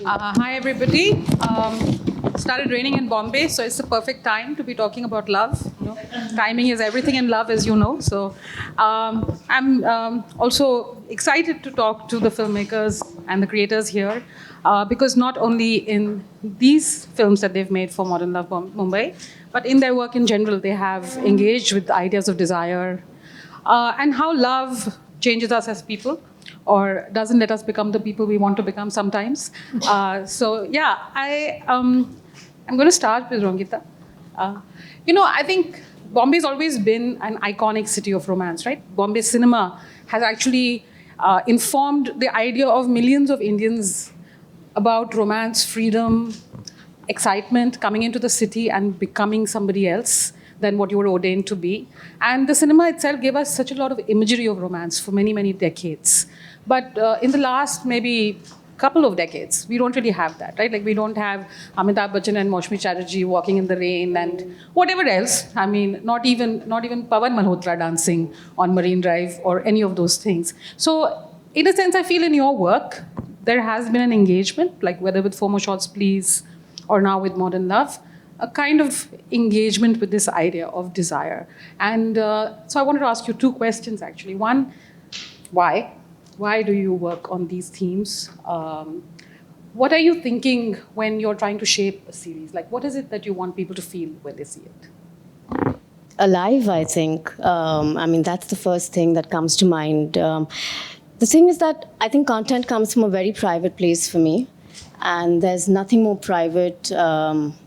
Hi, everybody. Started raining in Bombay, so it's the perfect time to be talking about love. Timing is everything in love, as you know. So I'm also excited to talk to the filmmakers and the creators here because not only in these films that they've made for Modern Love Mumbai, but in their work in general, they have engaged with ideas of desire and how love changes us as people or doesn't let us become the people we want to become sometimes. I'm going to start with Rongita. I think Bombay's always been an iconic city of romance, right? Bombay cinema has actually informed the idea of millions of Indians about romance, freedom, excitement, coming into the city and becoming somebody else than what you were ordained to be. And the cinema itself gave us such a lot of imagery of romance for many, many decades. But in the last maybe couple of decades, we don't really have that, right? Like we don't have Amitabh Bachchan and Maushmi Chatterjee walking in the rain and whatever else. I mean, not even Pawan Malhotra dancing on Marine Drive or any of those things. So in a sense, I feel in your work, there has been an engagement, like whether with 4 More Shots Please or now with Modern Love, a kind of engagement with this idea of desire. And so I wanted to ask you 2 questions, actually. One, why? Why do you work on these themes? What are you thinking when you're trying to shape a series? Like, what is it that you want people to feel when they see it? Alive, I think. That's the first thing that comes to mind. The thing is that I think content comes from a very private place for me. And there's nothing more private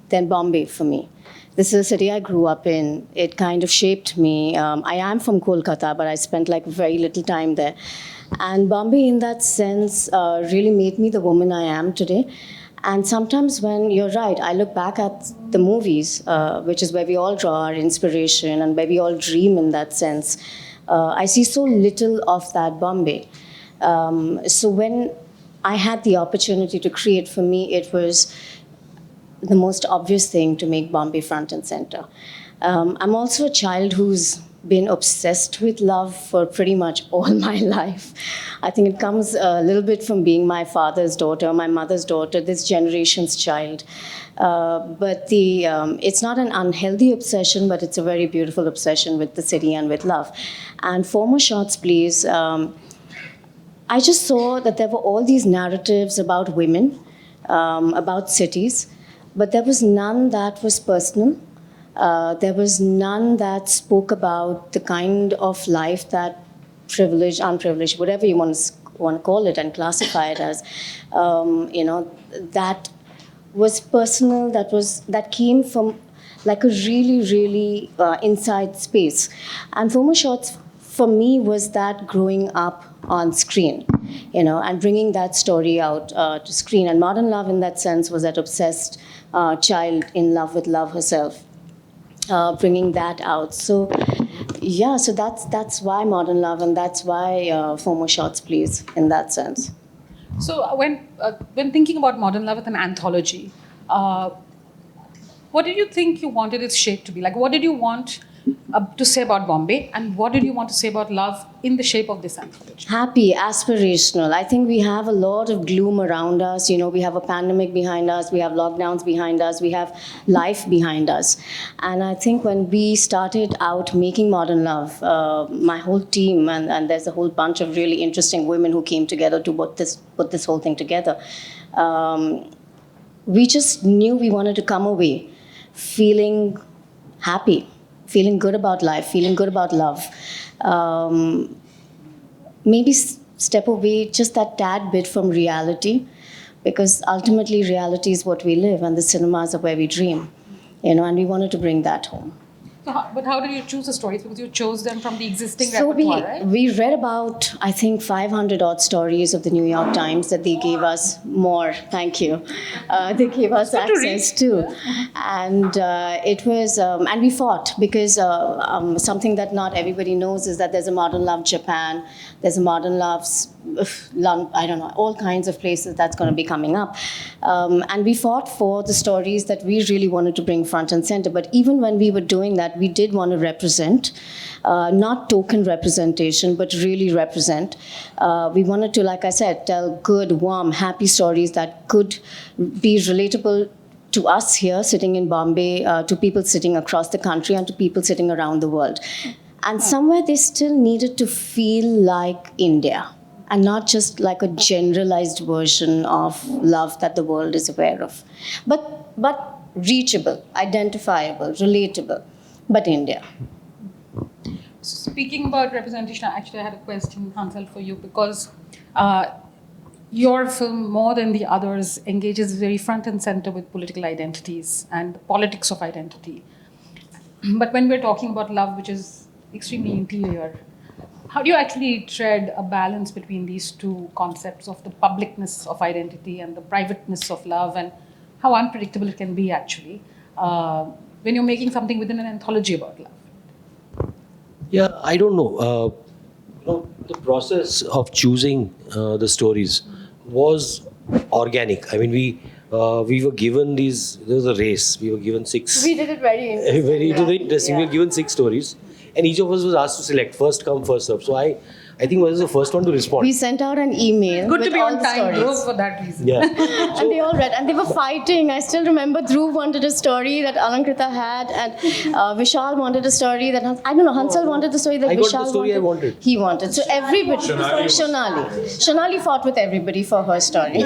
than Bombay for me. This is a city I grew up in. It kind of shaped me. I am from Kolkata, but I spent like very little time there. And Bombay, in that sense, really made me the woman I am today. And sometimes when, you're right, I look back at the movies, which is where we all draw our inspiration and where we all dream in that sense, I see so little of that Bombay. So when I had the opportunity to create, for me, it was the most obvious thing to make Bombay front and center. I'm also a child who's been obsessed with love for pretty much all my life. I think it comes a little bit from being my father's daughter, my mother's daughter, this generation's child. But it's not an unhealthy obsession, but it's a very beautiful obsession with the city and with love. And 4 More Shots Please, I just saw that there were all these narratives about women, about cities, but there was none that was personal. There was none that spoke about the kind of life that privileged, unprivileged, whatever you want to call it and classify it as, that was personal, that came from like a really, really inside space. And 4 More Shots for me was that growing up on screen, and bringing that story out to screen. And Modern Love, in that sense, was that obsessed child in love with love herself, bringing that out. So, yeah, so that's why Modern Love, and that's why 4 More Shots Please, in that sense. So when thinking about Modern Love with an anthology, what did you think you wanted its shape to be? Like, what did you want to say about Bombay, and what did you want to say about love in the shape of this anthology? Happy, aspirational. I think we have a lot of gloom around us. We have a pandemic behind us, we have lockdowns behind us, we have life behind us. And I think when we started out making Modern Love, my whole team, and there's a whole bunch of really interesting women who came together to put this whole thing together, we just knew we wanted to come away feeling happy, feeling good about life, feeling good about love. Maybe step away just that tad bit from reality, because ultimately reality is what we live and the cinemas are where we dream, and we wanted to bring that home. So but how did you choose the stories? Because you chose them from the existing repertoire, right? We read about, I think, 500 odd stories of the New York Times that they gave us more. Thank you. They gave us access to. And it was, and we fought because something that not everybody knows is that there's a Modern Love Japan, there's a Modern Love I don't know, all kinds of places that's going to be coming up. And we fought for the stories that we really wanted to bring front and center. But even when we were doing that, we did want to represent, not token representation, but really represent. We wanted to, like I said, tell good, warm, happy stories that could be relatable to us here sitting in Bombay, to people sitting across the country, and to people sitting around the world. And somewhere they still needed to feel like India, and not just like a generalized version of love that the world is aware of. But reachable, identifiable, relatable, but India. Speaking about representation, actually, I had a question, Hansel, for you, because your film, more than the others, engages very front and center with political identities and the politics of identity. But when we're talking about love, which is extremely interior, how do you actually tread a balance between these two concepts of the publicness of identity and the privateness of love, and how unpredictable it can be actually when you're making something within an anthology about love? Yeah, I don't know. The process of choosing the stories was organic. I mean, we were given these. There was a race. We were given 6. We did it very interesting. It was very interesting. We were given 6 stories, and each of us was asked to select first come first serve. So I think I was the first one to respond. We sent out an email. Good with to be all on the time, stories. Dhruv, for that reason. Yeah. And they all read, and they were fighting. I still remember Dhruv wanted a story that Alankrita had, and Vishal wanted a story that I don't know. Hansal wanted the story that I got Vishal the story I wanted. He wanted. So everybody. Shonali fought with everybody for her story.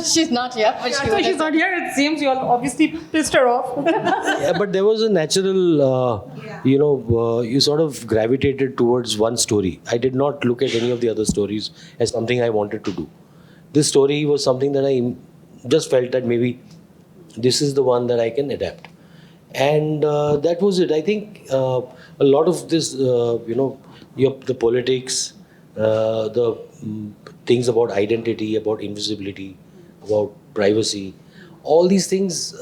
She's not here, but she So she's not here. It seems you all obviously pissed her off. Yeah, but there was a natural, you sort of gravitated towards one story. I did not look at any of the other stories as something I wanted to do. This story was something that I just felt that maybe this is the one that I can adapt. And that was it. I think a lot of this, the politics, the things about identity, about invisibility, about privacy, all these things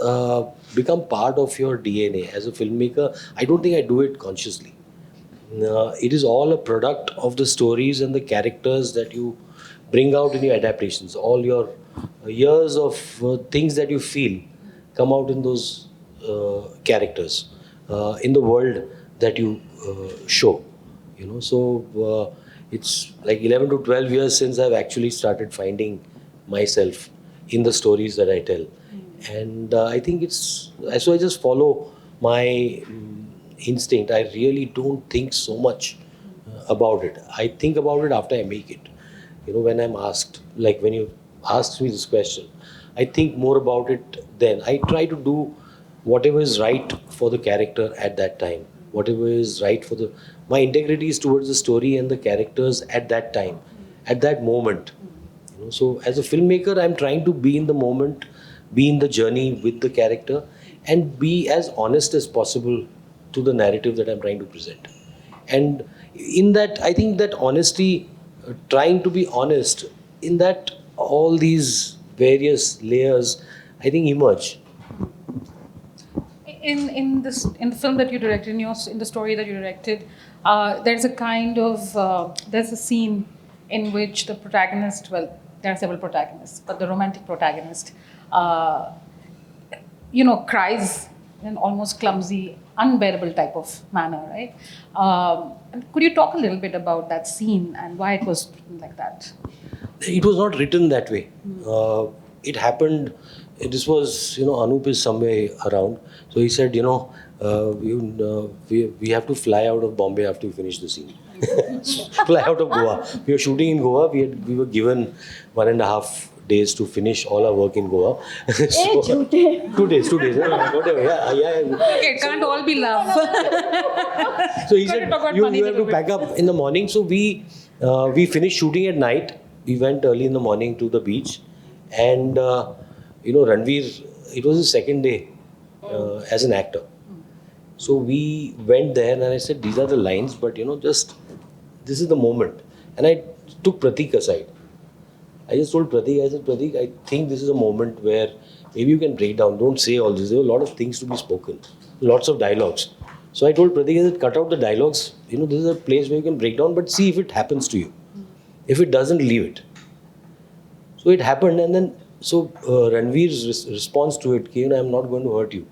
become part of your DNA. As a filmmaker, I don't think I do it consciously. It is all a product of the stories and the characters that you bring out in your adaptations. All your years of things that you feel come out in those characters, in the world that you show. So it's like 11 to 12 years since I've actually started finding myself in the stories that I tell. And I think so I just follow my instinct. I really don't think so much about it. I think about it after I make it. When I'm asked, like when you asked me this question, I think more about it then. I try to do whatever is right for the character at that time. Whatever is right for my integrity is towards the story and the characters at that time, at that moment. So as a filmmaker, I'm trying to be in the moment, be in the journey with the character, and be as honest as possible to the narrative that I'm trying to present. And in that, I think that honesty, trying to be honest, in that all these various layers, I think emerge. In the film that you directed, in the story that you directed, there's a scene in which the protagonist, well, there are several protagonists, but the romantic protagonist, cries in an almost clumsy, unbearable type of manner, right? Could you talk a little bit about that scene and why it was like that? It was not written that way. It happened. This was, Anup is somewhere around. So he said, we have to fly out of Bombay after we finish the scene. Fly out of Goa. We were shooting in Goa. We were given 1.5 days to finish all our work in Goa. So, 2 days. Whatever. Yeah. Okay, it can't all be love. So he said, you have to pack up in the morning. So we finished shooting at night. We went early in the morning to the beach. And, Ranveer, it was his second day as an actor. So we went there and I said, these are the lines, but, this is the moment. And I took Pratik aside. I just told Pratik, Pratik, I think this is a moment where maybe you can break down. Don't say all this. There are a lot of things to be spoken. Lots of dialogues. So I told Pratik, cut out the dialogues. This is a place where you can break down, but see if it happens to you. If it doesn't, leave it. So it happened, and then Ranveer's response to it, I'm not going to hurt you,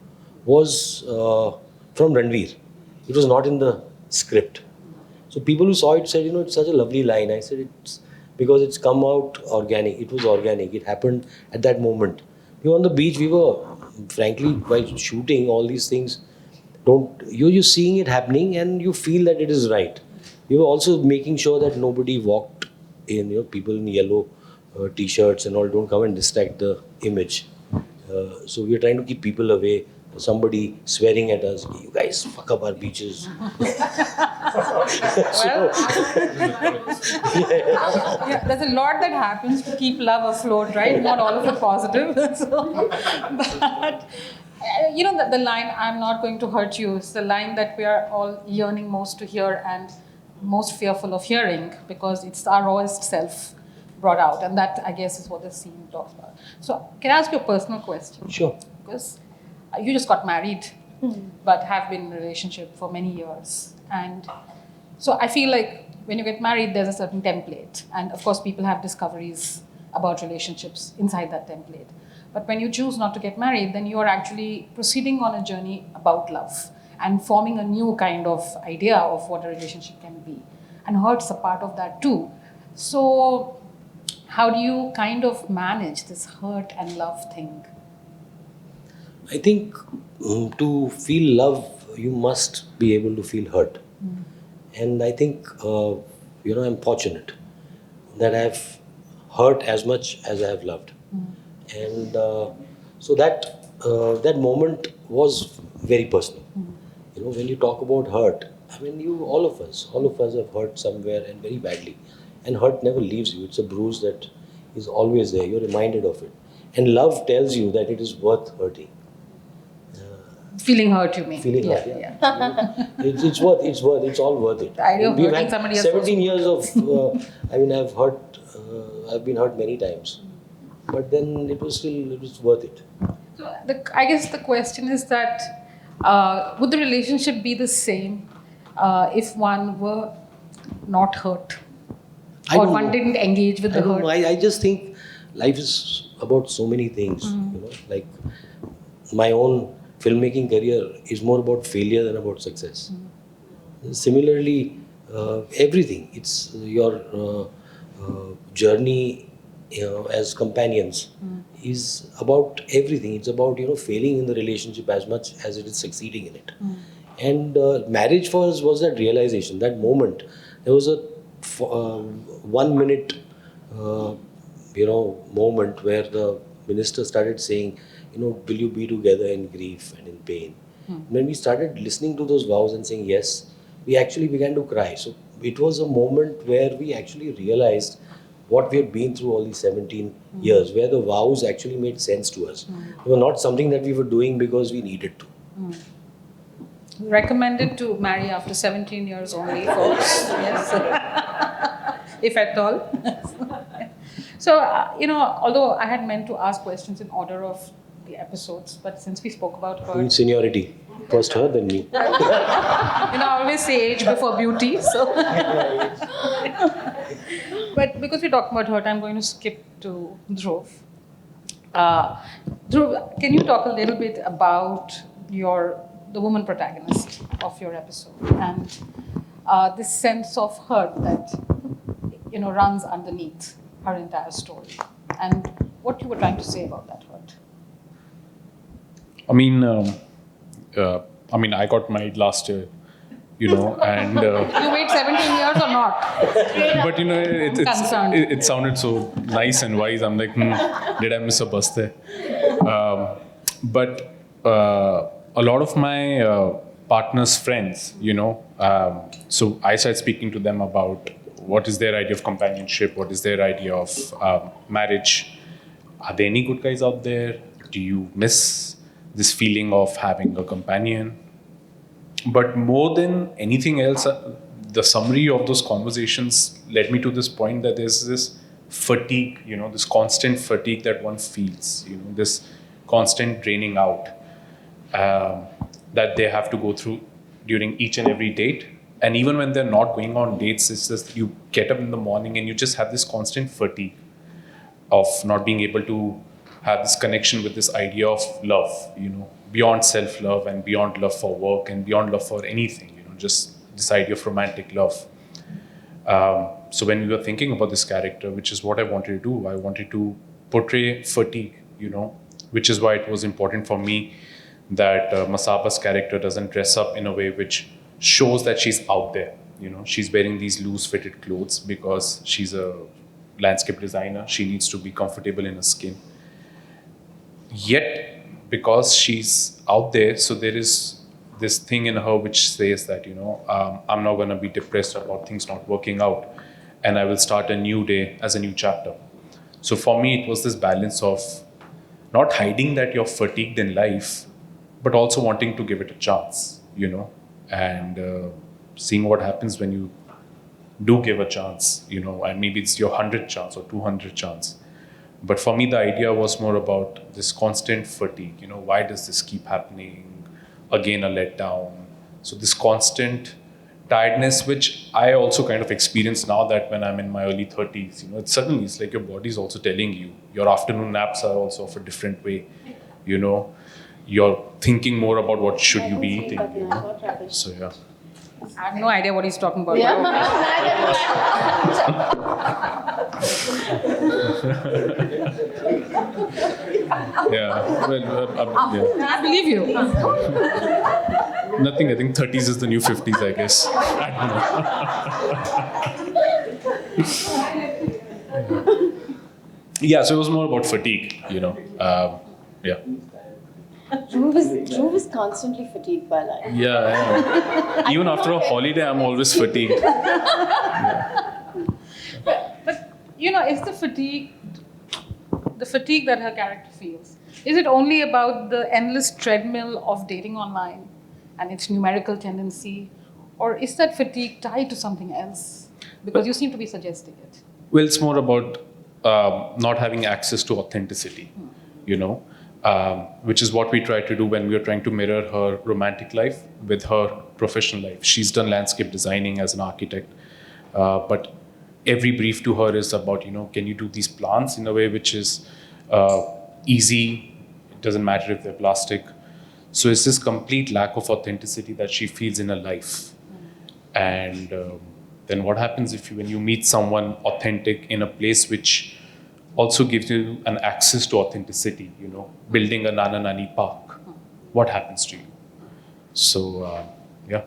was from Ranveer. It was not in the script. So people who saw it said, it's such a lovely line. I said, it's because it's come out organic. It was organic. It happened at that moment. We were on the beach. We were, frankly, while shooting all these things, you're seeing it happening and you feel that it is right. We were also making sure that nobody walked in, people in yellow t-shirts and all don't come and distract the image. So we are trying to keep people away. Somebody swearing at us, you guys fuck up our beaches. Yeah, there's a lot that happens to keep love afloat, right? Not all of it positive. But the line, I'm not going to hurt you, is the line that we are all yearning most to hear and most fearful of hearing, because it's our rawest self brought out. And that, I guess, is what the scene talks about. So can I ask you a personal question? Sure. Because you just got married, but have been in a relationship for many years. And so I feel like when you get married, there's a certain template. And of course, people have discoveries about relationships inside that template. But when you choose not to get married, then you are actually proceeding on a journey about love and forming a new kind of idea of what a relationship can be. And hurt's a part of that too. So how do you kind of manage this hurt and love thing? I think to feel love, you must be able to feel hurt. And I think, I'm fortunate that I've hurt as much as I have loved. And so that moment was very personal. When you talk about hurt, all of us have hurt somewhere and very badly. And hurt never leaves you. It's a bruise that is always there. You're reminded of it. And love tells you that it is worth hurting. Feeling hurt, you mean? Feeling hurt, yeah. It's all worth it. The idea of We've hurting had somebody else 17 years of, I've been hurt many times. But then it was worth it. So I guess the question is that, would the relationship be the same if one were not hurt? Or one didn't engage with the hurt? I just think life is about so many things. Like my own filmmaking career is more about failure than about success. Similarly, everything. It's your journey, as companions, is about everything. It's about failing in the relationship as much as it is succeeding in it. And marriage for us was that realization, that moment. There was a 1 minute, moment where the minister started saying, will you be together in grief and in pain? When we started listening to those vows and saying yes, we actually began to cry. So it was a moment where we actually realized what we had been through all these 17 years, where the vows actually made sense to us. They were not something that we were doing because we needed to. Recommended to marry after 17 years only, folks. Yes. If at all. So, although I had meant to ask questions in order of the episodes, but since we spoke about her... In seniority. First her, then me. I always say age before beauty, so... But because we're talking about hurt, I'm going to skip to Dhruv. Dhruv, can you talk a little bit about the woman protagonist of your episode and this sense of hurt that runs underneath her entire story, and what you were trying to say about that hurt? I got married last year, and you wait 17 years or not? but it sounded so nice and wise. I'm like, did I miss a bus there? But a lot of my partner's friends, so I started speaking to them about what is their idea of companionship, what is their idea of marriage. Are there any good guys out there? Do you miss this feeling of having a companion? But more than anything else, the summary of those conversations led me to this point that there's this fatigue, this constant fatigue that one feels, this constant draining out that they have to go through during each and every date. And even when they're not going on dates, it's just you get up in the morning and you just have this constant fatigue of not being able to have this connection with this idea of love, beyond self-love and beyond love for work and beyond love for anything, just this idea of romantic love. So when we were thinking about this character, which is what I wanted to do, I wanted to portray fatigue, which is why it was important for me that Masaba's character doesn't dress up in a way which shows that she's out there. She's wearing these loose-fitted clothes because she's a landscape designer. She needs to be comfortable in her skin. Yet, because she's out there, so there is this thing in her which says that, I'm not going to be depressed about things not working out, and I will start a new day as a new chapter. So for me, it was this balance of not hiding that you're fatigued in life, but also wanting to give it a chance, and seeing what happens when you do give a chance, and maybe it's your 100th chance or 200th chance. But for me, the idea was more about this constant fatigue. Why does this keep happening? Again, a letdown. So this constant tiredness, which I also kind of experience now that when I'm in my early 30s, it's like your body's also telling you. Your afternoon naps are also of a different way. You're thinking more about what should you be eating. So yeah. I have no idea what he's talking about. Yeah. Well, yeah. I believe you. Nothing. I think 30s is the new 50s, I guess. I don't know. Yeah, so it was more about fatigue, yeah. Dhruv was constantly fatigued by life. Yeah. Even after a holiday, I'm always fatigued. But is the fatigue that her character feels, is it only about the endless treadmill of dating online and its numerical tendency, or is that fatigue tied to something else? Because you seem to be suggesting it. Well, it's more about not having access to authenticity, which is what we try to do when we are trying to mirror her romantic life with her professional life. She's done landscape designing as an architect, but every brief to her is about, can you do these plants in a way which is easy? It doesn't matter if they're plastic. So it's this complete lack of authenticity that she feels in her life. And then what happens when you meet someone authentic in a place which also gives you an access to authenticity, building a Nana Nani park, what happens to you? So, yeah.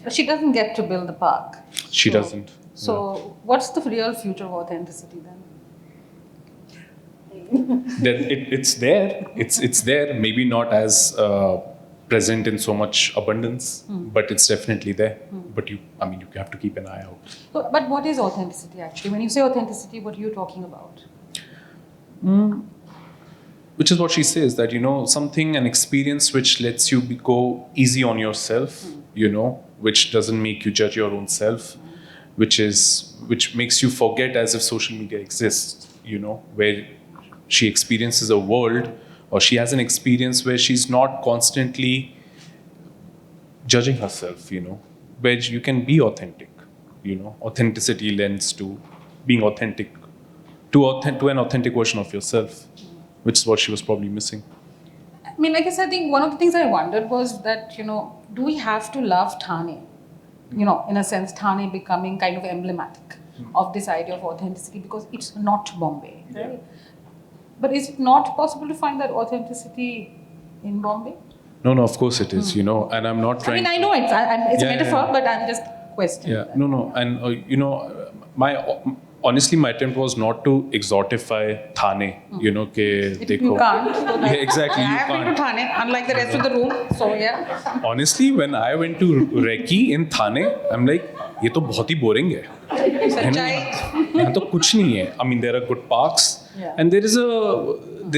But she doesn't get to build the park. She doesn't. So what's the real future of authenticity then? Then it's there. It's there. Maybe not as present in so much abundance, but it's definitely there. But you have to keep an eye out. But what is authenticity actually? When you say authenticity, what are you talking about? Which is what she says, that, an experience which lets you go easy on yourself, which doesn't make you judge your own self, which makes you forget as if social media exists, where she experiences a world, or she has an experience where she's not constantly judging herself, where you can be authentic, authenticity lends to being authentic, to an authentic version of yourself, which is what she was probably missing. I think one of the things I wondered was that, do we have to love Thane? In a sense, Thane becoming kind of emblematic of this idea of authenticity, because it's not Bombay, right? Yeah. But is it not possible to find that authenticity in Bombay? No, of course it is, and I'm not trying... I know it's a metaphor, but I'm just questioning. Yeah, no. And, honestly, my attempt was not to exotify Thane, You can't. Yeah, exactly. I have been to Thane, unlike the rest of the room, so yeah. Honestly, when I went to Recce in Thane, I'm like, ये तो बहुत ही boring है. यहाँ तो कुछ नहीं है. There are good parks, and there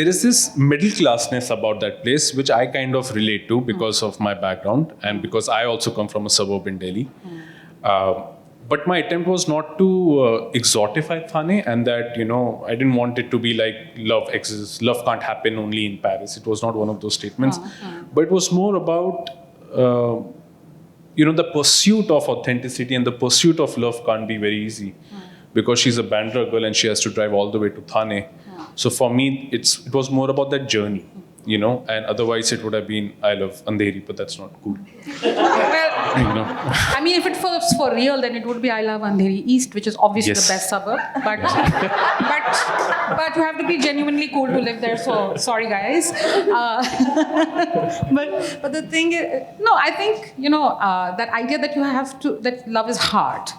is this middle classness about that place, which I kind of relate to because of my background and because I also come from a suburb in Delhi. But my attempt was not to exotify Thane, and that, I didn't want it to be like love exists, love can't happen only in Paris. It was not one of those statements. But it was more about the pursuit of authenticity and the pursuit of love can't be very easy because she's a Bandra girl and she has to drive all the way to Thane. So for me, it was more about that journey, and otherwise it would have been, I love Andheri, but that's not cool. Well, You I mean, if it was for real, then it would be I Love Andheri East, which is obviously Yes. the best suburb. But you have to be genuinely cool to live there. So sorry, guys. But the thing is, no, I think that idea that you have to that love is hard.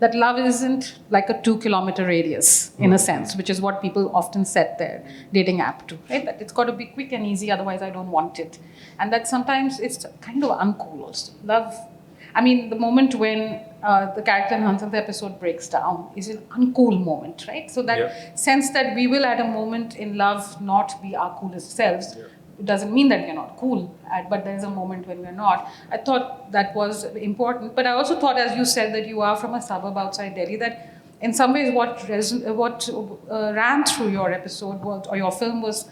That love isn't like a 2-kilometer radius in a sense, which is what people often set their dating app to, right? That it's got to be quick and easy, otherwise I don't want it. And that sometimes it's kind of uncool also. Love, I mean, the moment when the character in Hansel the episode breaks down is an uncool moment, right? So that sense that we will at a moment in love not be our coolest selves. It doesn't mean that we're not cool, but there's a moment when we're not. I thought that was important. But I also thought, as you said, that you are from a suburb outside Delhi, that in some ways what ran through your episode or your film was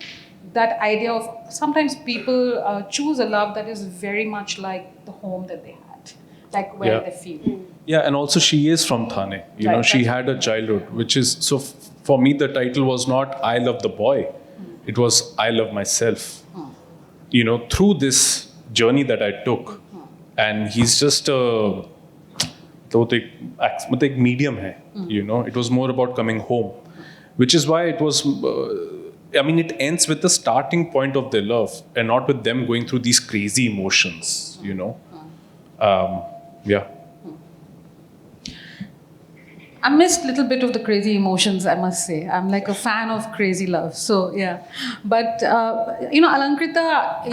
that idea of sometimes people choose a love that is very much like the home that they had, like where they feel. Yeah, and also she is from Thane. Right, she that's had a childhood, which is, so for me the title was not I Love the Boy. It was I Love Myself. Through this journey that I took. And he's just a medium hai, It was more about coming home. Which is why it was, it ends with the starting point of their love and not with them going through these crazy emotions, Yeah. I missed a little bit of the crazy emotions, I must say. I'm like a fan of crazy love. So, yeah. But, Alankrita,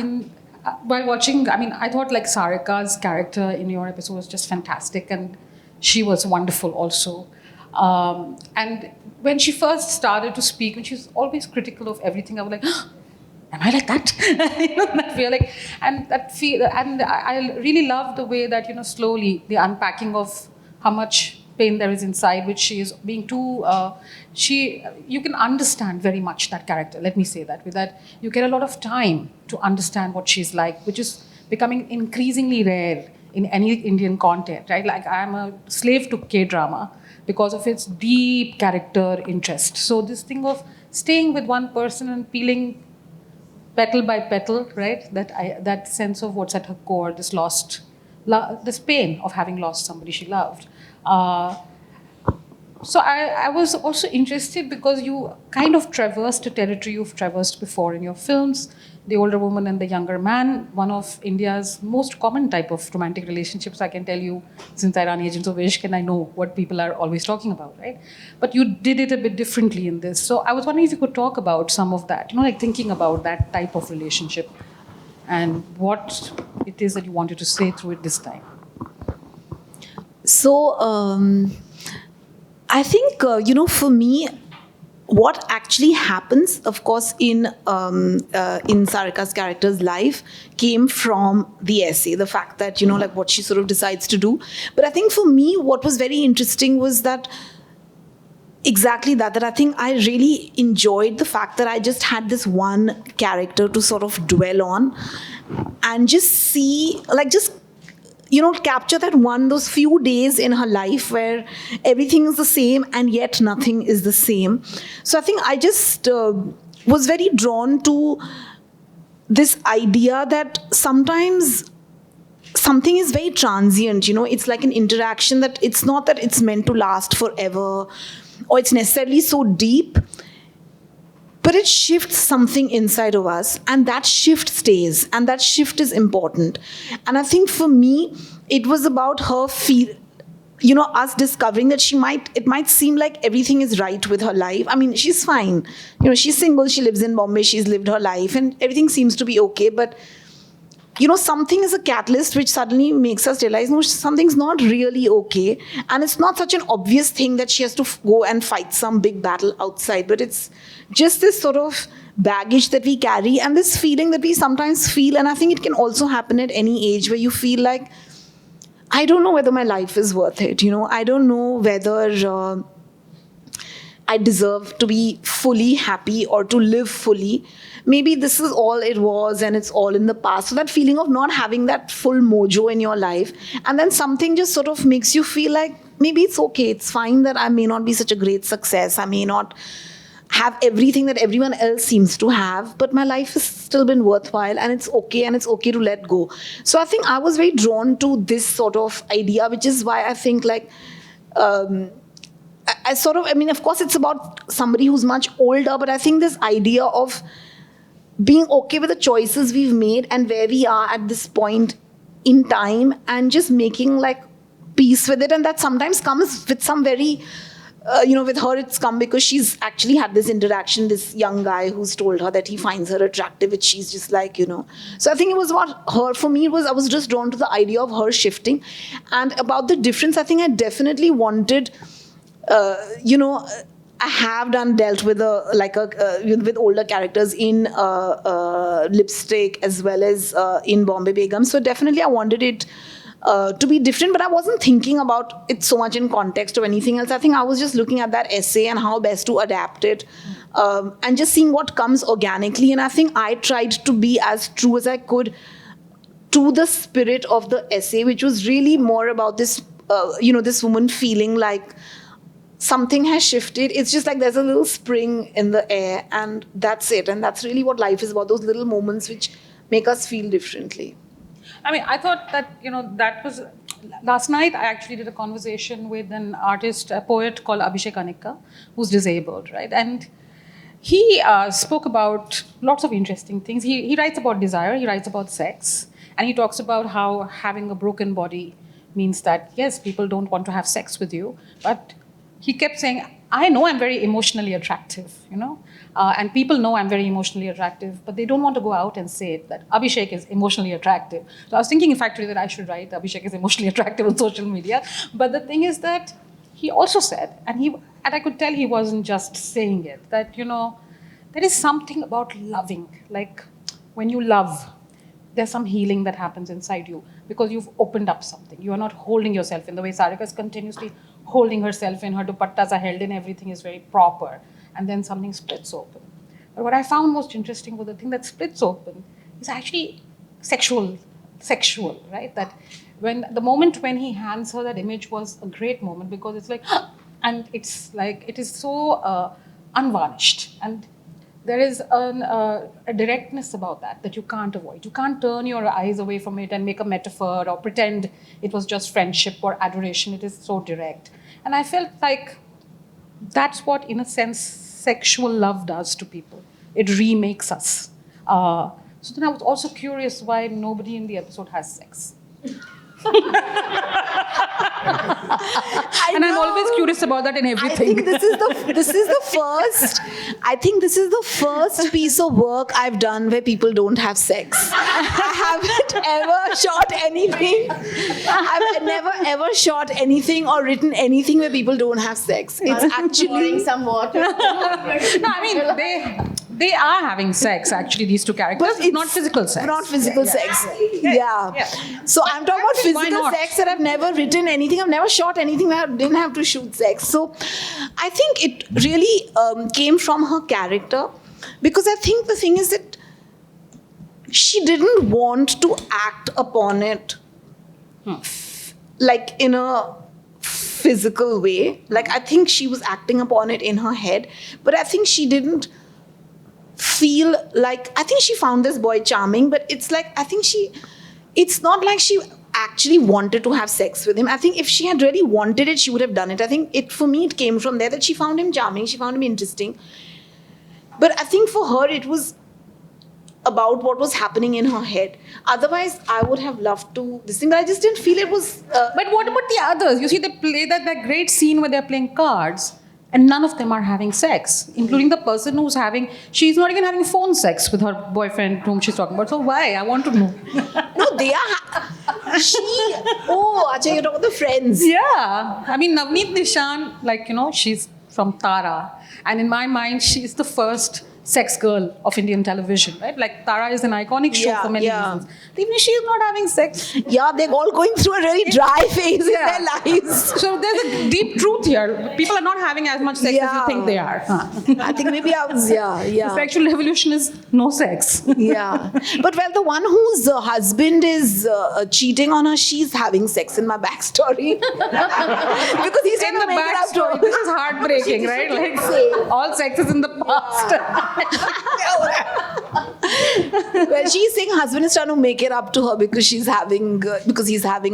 while watching, I thought like Sarika's character in your episode was just fantastic. And she was wonderful also. And when she first started to speak, when she was always critical of everything, I was like, am I like that? That feeling. And I really love the way that, slowly the unpacking of how much pain there is inside, which she is being too, you can understand very much that character, let me say that, with that you get a lot of time to understand what she's like, which is becoming increasingly rare in any Indian content, right? Like I'm a slave to K-drama because of its deep character interest. So this thing of staying with one person and peeling petal by petal, right? That sense of what's at her core, this pain of having lost somebody she loved. So I was also interested because you kind of traversed a territory you've traversed before in your films, the older woman and the younger man, one of India's most common type of romantic relationships, I can tell you, since I run Agents of Ishq and I know what people are always talking about, right? But you did it a bit differently in this. So I was wondering if you could talk about some of that, like thinking about that type of relationship and what it is that you wanted to say through it this time. So, I think, for me, what actually happens, of course, in Sarika's character's life came from the essay, the fact that, like what she sort of decides to do. But I think for me, what was very interesting was that exactly that I think I really enjoyed the fact that I just had this one character to sort of dwell on and just see, capture those few days in her life where everything is the same and yet nothing is the same. So I think I just was very drawn to this idea that sometimes something is very transient, it's like an interaction that it's not that it's meant to last forever or it's necessarily so deep, but it shifts something inside of us, and that shift stays, and that shift is important. And I think for me, it was about her us discovering that it might seem like everything is right with her life. She's fine. She's single, she lives in Bombay, she's lived her life, and everything seems to be okay. But, something is a catalyst which suddenly makes us realize, no, something's not really okay. And it's not such an obvious thing that she has to go and fight some big battle outside, but it's just this sort of baggage that we carry and this feeling that we sometimes feel. And I think it can also happen at any age where you feel like, I don't know whether my life is worth it. I don't know whether I deserve to be fully happy or to live fully. Maybe this is all it was and it's all in the past. So that feeling of not having that full mojo in your life, and then something just sort of makes you feel like maybe it's okay, it's fine that I may not be such a great success, I may not have everything that everyone else seems to have, but my life has still been worthwhile, and it's okay to let go. So I think I was very drawn to this sort of idea, which is why I think like I mean, of course it's about somebody who's much older, but I think this idea of being okay with the choices we've made and where we are at this point in time, and just making like peace with it. And that sometimes comes with some very with her it's come because she's actually had this interaction, this young guy who's told her that he finds her attractive, which she's just like, So I think it was what her, for me, I was just drawn to the idea of her shifting. And about the difference, I think I definitely wanted, I have dealt with with older characters in Lipstick as well as in Bombay Begum. So definitely I wanted it to be different, but I wasn't thinking about it so much in context or anything else. I think I was just looking at that essay and how best to adapt it, and just seeing what comes organically. And I think I tried to be as true as I could to the spirit of the essay, which was really more about this, this woman feeling like something has shifted. It's just like there's a little spring in the air, and that's it. And that's really what life is about, those little moments which make us feel differently. I mean, I thought that, that was... Last night, I actually did a conversation with an artist, a poet called Abhishek Anikka, who's disabled, right? And he spoke about lots of interesting things. He writes about desire, he writes about sex, and he talks about how having a broken body means that, yes, people don't want to have sex with you, but he kept saying, I know I'm very emotionally attractive, and people know I'm very emotionally attractive, but they don't want to go out and say it, that Abhishek is emotionally attractive. So I was thinking, in fact, that I should write Abhishek is emotionally attractive on social media. But the thing is that he also said, and I could tell he wasn't just saying it, that, there is something about loving. Like when you love, there's some healing that happens inside you because you've opened up something. You are not holding yourself in the way Sarika is continuously holding herself in, her dupattas are held in, everything is very proper. And then something splits open. But what I found most interesting was the thing that splits open is actually sexual, right? That the moment when he hands her that image was a great moment, because it's like, and it's like, it is so unvarnished. And there is a directness about that you can't avoid. You can't turn your eyes away from it and make a metaphor or pretend it was just friendship or adoration. It is so direct. And I felt like that's what, in a sense, sexual love does to people. It remakes us. So then I was also curious why nobody in the episode has sex. And I'm always curious about that in everything. I think this is the first piece of work I've done where people don't have sex. I haven't ever shot anything. I've never ever shot anything or written anything where people don't have sex. It's actually some water. No, I mean, they are having sex, actually, these two characters. But it's not physical sex. Not physical sex. Yeah. So I'm talking about physical sex, that I've never written anything. I've never shot anything where I didn't have to shoot sex. So I think it really came from her character, because I think the thing is that she didn't want to act upon it like in a physical way. Like, I think she was acting upon it in her head, but I think she didn't feel like, I think she found this boy charming, but it's like, it's not like she actually wanted to have sex with him. I think if she had really wanted it, she would have done it. I think for me, it came from there, that she found him charming, she found him interesting. But I think for her, it was about what was happening in her head. Otherwise, I would have loved to this thing, but I just didn't feel it was... But what about the others? You see, they play that great scene where they're playing cards, and none of them are having sex, including the person who's she's not even having phone sex with her boyfriend whom she's talking about. So why? I want to know. No, they are... Acha, you're talking about the friends. Yeah. I mean, Navneet Nishan, she's from Tara. And in my mind, she's the first sex girl of Indian television, right? Like Tara is an iconic show for many reasons. Even she is not having sex. Yeah, they're all going through a really dry phase in their lives. So there's a deep truth here. People are not having as much sex as you think they are. I think maybe I was, The sexual revolution is no sex. Yeah. But well, the one whose husband is cheating on her, she's having sex in my backstory. Because he's In the backstory, this is heartbreaking, right? Like all sex is in the past. Well, she's saying husband is trying to make it up to her because he's having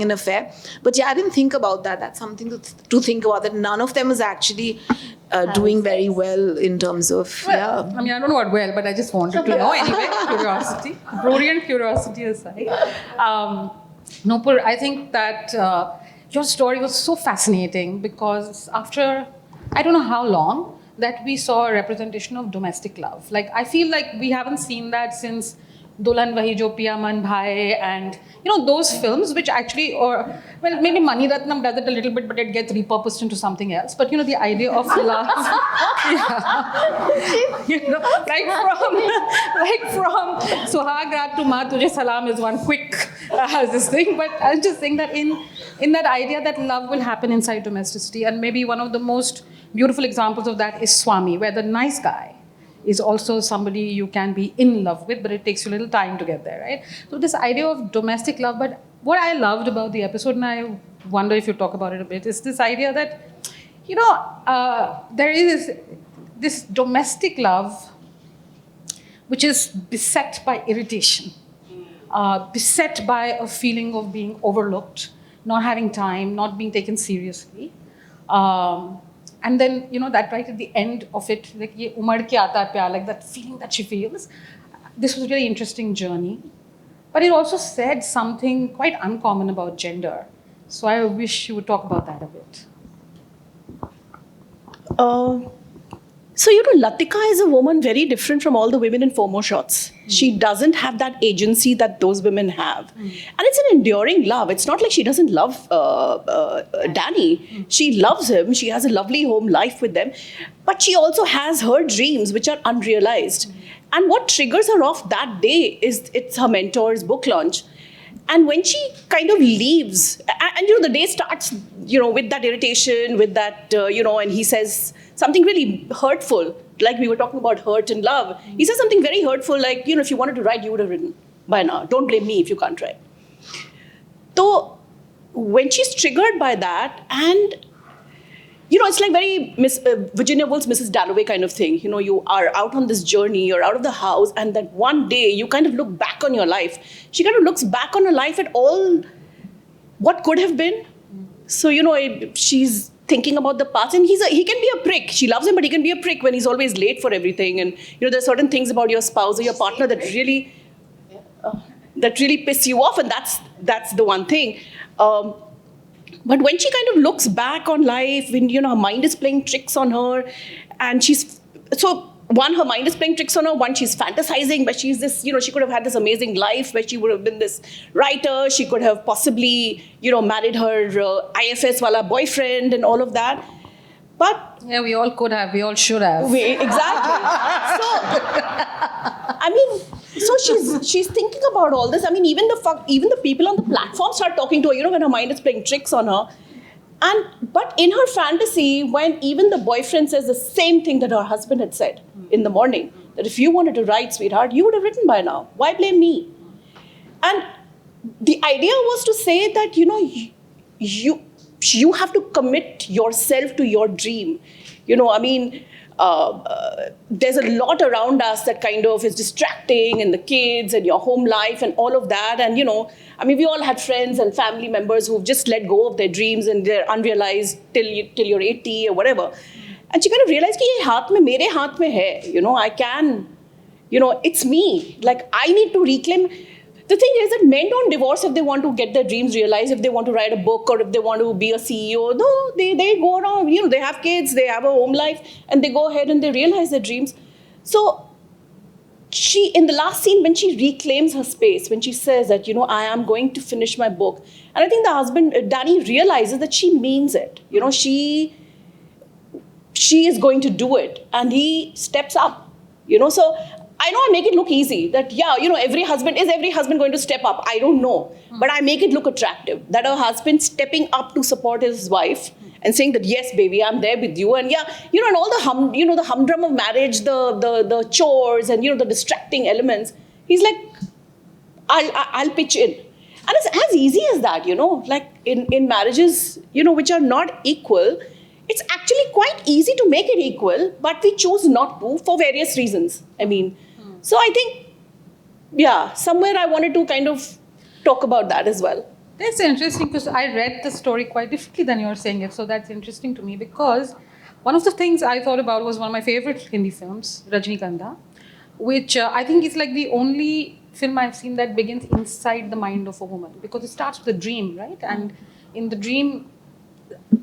an affair. But yeah, I didn't think about that. That's something to think about. That none of them is actually doing very well in terms of I mean, I don't know what well, but I just wanted to know anyway. Curiosity, brilliant curiosity aside. Nopur, I think that your story was so fascinating because after I don't know how long that we saw a representation of domestic love. Like I feel like we haven't seen that since Dulhan Wahi Jo Piya Man Bhai and those films which actually, or well, maybe Mani Ratnam does it a little bit, but it gets repurposed into something else. But the idea of love, like from Suhag Raat to Ma Tujhe Salam is one quick this thing. But I'm just saying that in that idea that love will happen inside domesticity, and maybe one of the most beautiful examples of that is Swami, where the nice guy is also somebody you can be in love with, but it takes you a little time to get there, right? So this idea of domestic love, but what I loved about the episode, and I wonder if you talk about it a bit, is this idea that, there is this domestic love which is beset by irritation, beset by a feeling of being overlooked, not having time, not being taken seriously. And then, that right at the end of it, like, ye umad ke aata hai pyar, like that feeling that she feels. This was a really interesting journey. But it also said something quite uncommon about gender. So I wish you would talk about that a bit. So, Latika is a woman very different from all the women in FOMO shots. She doesn't have that agency that those women have. And it's an enduring love. It's not like she doesn't love Danny. She loves him. She has a lovely home life with them. But she also has her dreams, which are unrealized. And what triggers her off that day is it's her mentor's book launch. And when she kind of leaves, and the day starts, with that irritation, with that, and he says something really hurtful, like we were talking about hurt and love. He says something very hurtful, like, if you wanted to write, you would have written by now. Don't blame me if you can't write. So when she's triggered by that, and it's like very Virginia Woolf's Mrs. Dalloway kind of thing. You are out on this journey, you're out of the house, and that one day you kind of look back on your life. She kind of looks back on her life at all what could have been. So, she's thinking about the past, and he can be a prick. She loves him, but he can be a prick when he's always late for everything. And, there's certain things about your spouse or your partner that really piss you off, and that's the one thing. But when she kind of looks back on life, when, her mind is playing tricks on her, and her mind is playing tricks on her, she's fantasizing, but she's this, she could have had this amazing life where she would have been this writer, she could have possibly, married her IFS wala boyfriend and all of that. But yeah, we all could have, we all should have. Exactly. So she's thinking about all this. I mean, even the people on the platform start talking to her, when her mind is playing tricks on her. But in her fantasy, when even the boyfriend says the same thing that her husband had said in the morning, that if you wanted to write, sweetheart, you would have written by now. Why blame me? And the idea was to say that, you have to commit yourself to your dream. There's a lot around us that kind of is distracting, and the kids and your home life and all of that. And, we all had friends and family members who've just let go of their dreams and they're unrealized till you're 80 or whatever. And she kind of realized, mere haath mein hai, I can, it's me. Like, I need to reclaim. The thing is that men don't divorce if they want to get their dreams realized, if they want to write a book or if they want to be a CEO. No, they go around, they have kids, they have a home life, and they go ahead and they realize their dreams. So she, in the last scene, when she reclaims her space, when she says that, I am going to finish my book. And I think the husband, Danny, realizes that she means it. She is going to do it. And he steps up. So I know I make it look easy that, yeah, every husband going to step up? I don't know. But I make it look attractive that a husband stepping up to support his wife and saying that, yes, baby, I'm there with you. And yeah, and all the humdrum of marriage, the chores and, the distracting elements. He's like, I'll pitch in. And it's as easy as that, like in marriages, which are not equal, it's actually quite easy to make it equal, but we choose not to for various reasons. So I think, yeah, somewhere I wanted to kind of talk about that as well. That's interesting because I read the story quite differently than you're saying it. So that's interesting to me because one of the things I thought about was one of my favorite Hindi films, Rajnikanda, which I think is like the only film I've seen that begins inside the mind of a woman because it starts with a dream, right? And in the dream,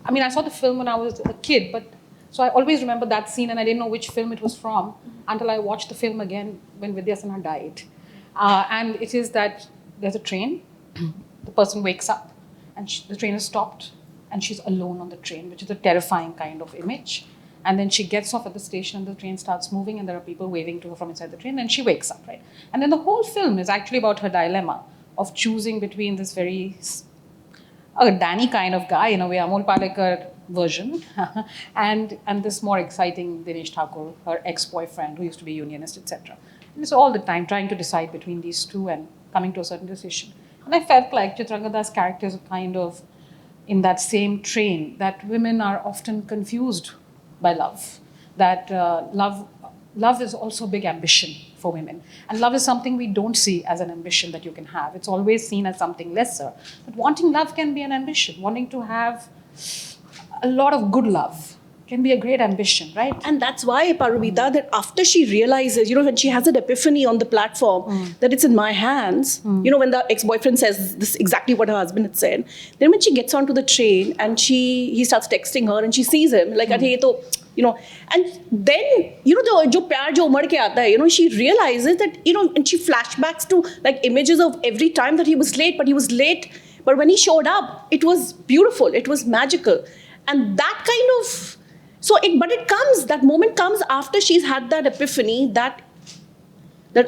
I saw the film when I was a kid, but so I always remember that scene and I didn't know which film it was from until I watched the film again when Vidya Sinha died. And it is that there's a train, the person wakes up and the train is stopped and she's alone on the train, which is a terrifying kind of image. And then she gets off at the station and the train starts moving and there are people waving to her from inside the train and she wakes up, right? And then the whole film is actually about her dilemma of choosing between this very a Danny kind of guy, in a way, Amol Palekar version, and this more exciting Dinesh Thakur, her ex-boyfriend who used to be unionist, etc. And so all the time trying to decide between these two and coming to a certain decision. And I felt like Chitrangada's characters are kind of in that same train, that women are often confused by love, that love is also a big ambition for women. And love is something we don't see as an ambition that you can have. It's always seen as something lesser. But wanting love can be an ambition. Wanting to have a lot of good love can be a great ambition, right? And that's why, Parubita, that after she realizes, when she has an epiphany on the platform, that it's in my hands, when the ex-boyfriend says this exactly what her husband had said, then when she gets onto the train and he starts texting her and she sees him, like, and then, jo pyar jo umad ke aata hai, she realizes that, and she flashbacks to like images of every time that he was late, but when he showed up, it was beautiful, it was magical. And that kind of, that moment comes after she's had that epiphany that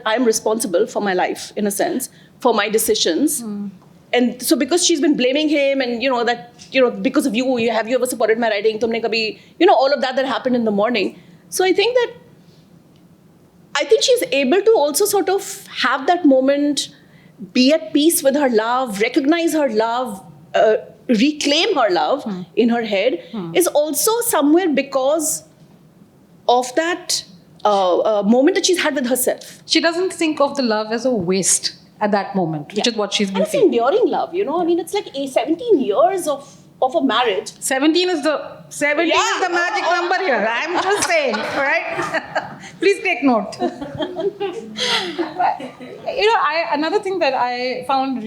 I'm responsible for my life, in a sense, for my decisions. And so because she's been blaming him and, because of you, have you ever supported my writing? Tumne kabhi, all of that happened in the morning. So I think she's able to also sort of have that moment, be at peace with her love, recognize her love, reclaim her love in her head, is also somewhere because of that moment that she's had with herself. She doesn't think of the love as a waste at that moment, which is what she's been and it's feeling. Enduring love, it's like 17 years of a marriage. 17 is the magic number here. I'm just saying, right? Please take note. Another thing that I found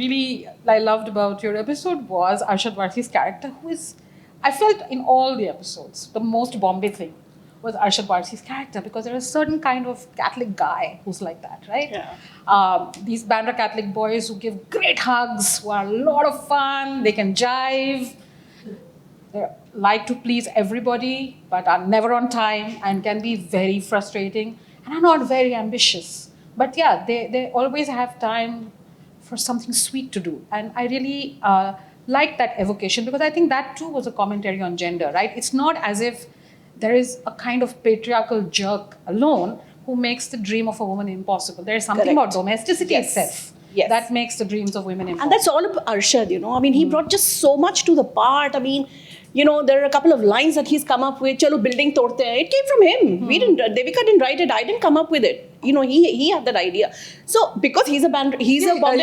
I loved about your episode was Arshad Varthi's character, who is, I felt in all the episodes, the most Bombay thing was Arshad Varthi's character, because there's a certain kind of Catholic guy who's like that, right? Yeah. These Bandra Catholic boys who give great hugs, who are a lot of fun, they can jive, they like to please everybody, but are never on time and can be very frustrating and are not very ambitious. But yeah, they always have time for something sweet to do. And I really like that evocation, because I think that too was a commentary on gender, right? It's not as if there is a kind of patriarchal jerk alone who makes the dream of a woman impossible. There is something about domesticity itself that makes the dreams of women impossible. And that's all about Arshad, he brought just so much to the part. There are a couple of lines that he's come up with. Chalo, building todte hain. It came from him. We didn't. Devika didn't write it. I didn't come up with it. He had that idea. So because he's a Bombay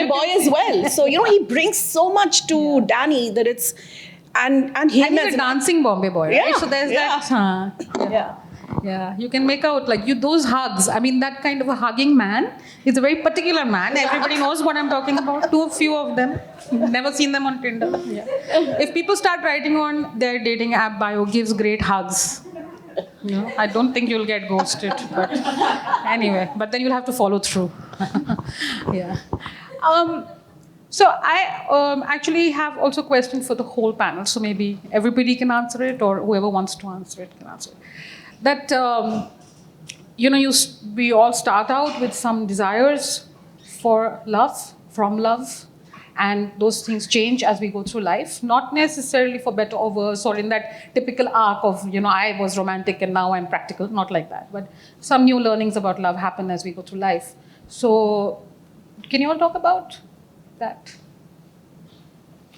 boy as well. So he brings so much to Danny that it's and he's a dancing Bombay boy, right? Yeah, So there's that. Yeah, you can make out those hugs. That kind of a hugging man is a very particular man. Everybody knows what I'm talking about. Too few of them. Never seen them on Tinder. Yeah. If people start writing on their dating app bio, gives great hugs, I don't think you'll get ghosted. But anyway, but then you'll have to follow through. Yeah. So I actually have also a question for the whole panel. So maybe everybody can answer it, or whoever wants to answer it can answer it. That we all start out with some desires for love, from love, and those things change as we go through life, not necessarily for better or worse, or in that typical arc of, I was romantic and now I'm practical, not like that. But some new learnings about love happen as we go through life. So, can you all talk about that?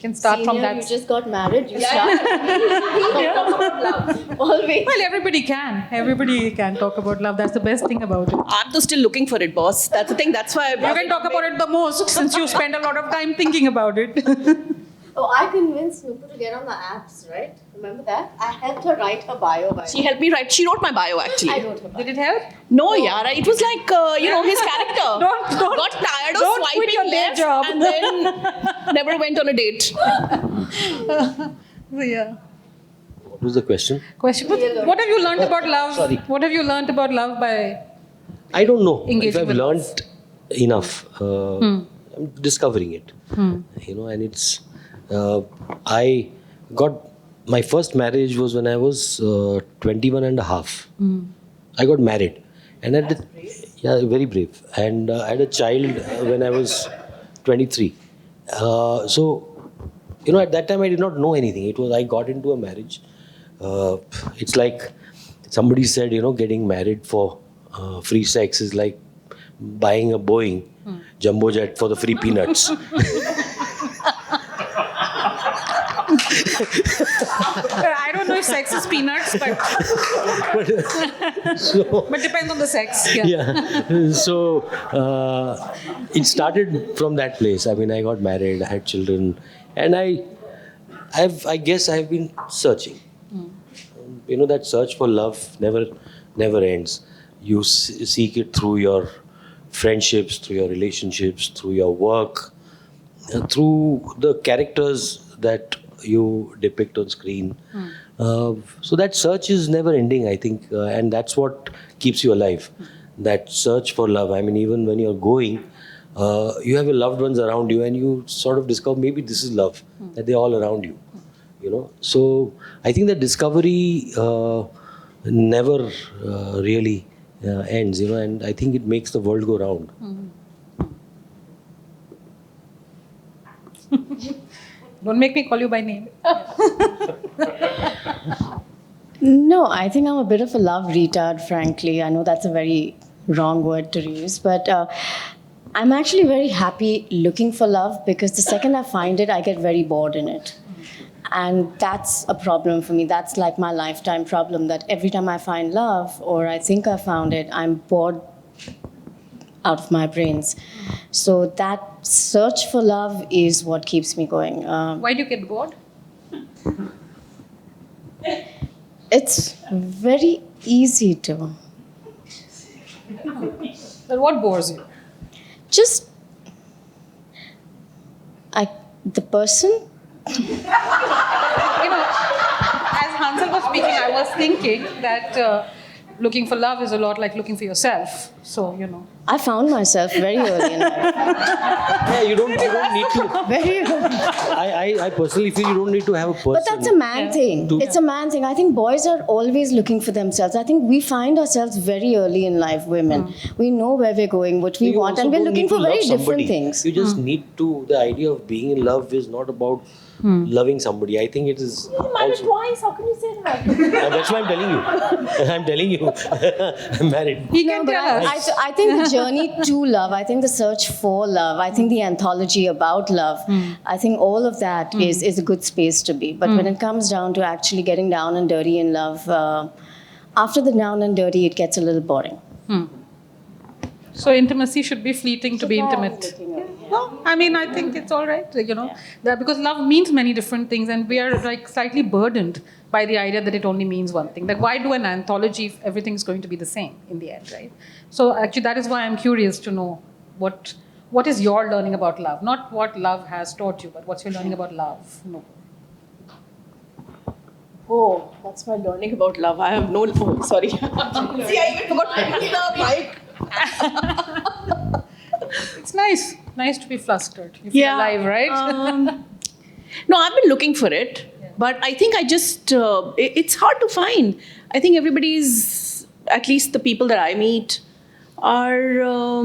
Can start from that. You just got married. You start. Talk about love. Always. Well, everybody can talk about love. That's the best thing about it. I'm though still looking for it, boss. That's the thing. That's why You can talk about it the most since you spend a lot of time thinking about it. Oh, I convinced Nupu to get on the apps, right? Remember that? I helped her write her bio. She helped me write. She wrote my bio actually. I wrote her bio. Did it help? No, Yara. It was like, his character Don't- got tired of don't quit your swiping day left job. and then never went on a date. Yeah. What was the question? Question. What have you learned about love? Sorry. What have you learned about love by I don't know Engaging if I've with learnt enough. I'm discovering it. And it's. I got my first marriage was when I was 21 and a half. I got married, and very brave. And I had a child when I was 23. So, at that time I did not know anything. It was I got into a marriage. It's like somebody said, getting married for free sex is like buying a Boeing jumbo jet for the free peanuts. I don't know if sex is peanuts, but but depends on the sex. Yeah. So it started from that place. I mean, I got married, I had children, and I guess I've been searching. That search for love never ends. You seek it through your friendships, through your relationships, through your work, through the characters that you depict on screen. So that search is never ending, I think, and that's what keeps you alive. That search for love. I mean, even when you're going, you have your loved ones around you, and you sort of discover maybe this is love, that they're all around you. So I think that discovery never really ends. And I think it makes the world go round. Don't make me call you by name. No, I think I'm a bit of a love retard, frankly. I know that's a very wrong word to use, but I'm actually very happy looking for love because the second I find it, I get very bored in it. And that's a problem for me. That's like my lifetime problem, that every time I find love or I think I found it, I'm bored out of my brains. So that search for love is what keeps me going. Why do you get bored? It's very easy to. But what bores you? Just the person. As Hansel was speaking, I was thinking that looking for love is a lot like looking for yourself. So, I found myself very early in life. Yeah, you don't need to. Very early. I personally feel you don't need to have a person. But that's a man thing. It's a man thing. I think boys are always looking for themselves. I think we find ourselves very early in life, women. We know where we're going, what we You want, also and we're don't looking need to for very love different somebody. things. You just need to. The idea of being in love is not about loving somebody. I think it is. Married twice. How can you say that? That's why I'm telling you. I'm telling you. I'm married. he No, can but tell us. I think the journey to love, I think the search for love, I think the anthology about love, I think all of that is a good space to be. But when it comes down to actually getting down and dirty in love, after the down and dirty, it gets a little boring. So intimacy should be fleeting to be intimate. No, I mean, I think it's all right, that because love means many different things, and we are like slightly burdened by the idea that it only means one thing. Like, why do an anthology if everything's going to be the same in the end, right? So actually, that is why I'm curious to know what is your learning about love, not what love has taught you, but what's your learning about love? No. Oh, that's my learning about love. I have no. Oh, sorry. See, I even forgot to put the mic. It's nice to be flustered. You feel alive, right? No, I've been looking for it, but I think I just it's hard to find. I think everybody's at least the people that I meet, are.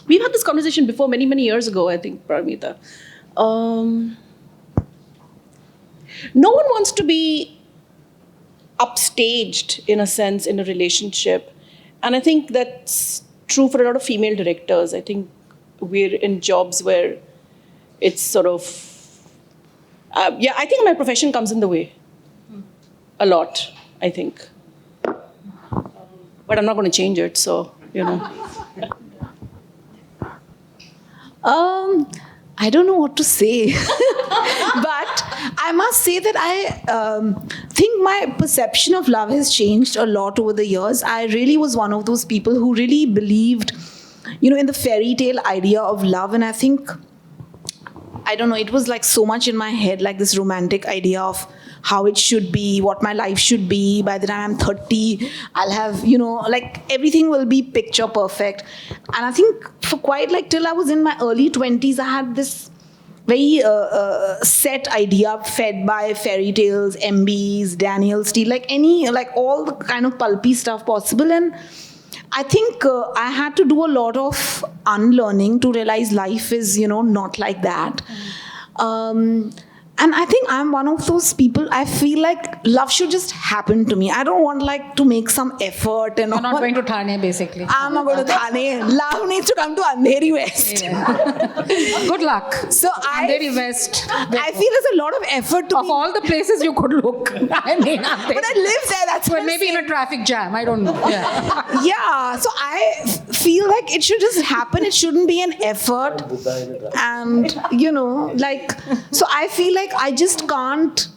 We've had this conversation before, many, many years ago, I think, Paramita. No one wants to be upstaged, in a sense, in a relationship. And I think that's true for a lot of female directors. I think we're in jobs where it's sort of, I think my profession comes in the way a lot, I think. But I'm not going to change it, so, I don't know what to say, but I must say that I think my perception of love has changed a lot over the years. I really was one of those people who really believed, in the fairy tale idea of love, and I think, I don't know, it was like so much in my head, like this romantic idea of how it should be, what my life should be. By the time I'm 30, I'll have, like everything will be picture perfect. And I think for quite like till I was in my early 20s, I had this very set idea fed by fairy tales, MBs, Daniel Steele, like all the kind of pulpy stuff possible. And I think I had to do a lot of unlearning to realize life is, not like that. And I think I'm one of those people, I feel like love should just happen to me. I don't want like to make some effort and You're not going to Thane, basically. I'm not going to Thane. Love needs to come to Andheri West. Yeah. Good luck. So Andheri West. I feel there's a lot of effort to Of all the places you could look. I mean, But I live there, that's what But I'm maybe in a traffic jam. I don't know. Yeah. Yeah, so I feel like it should just happen. It shouldn't be an effort. And, so I feel like I just can't,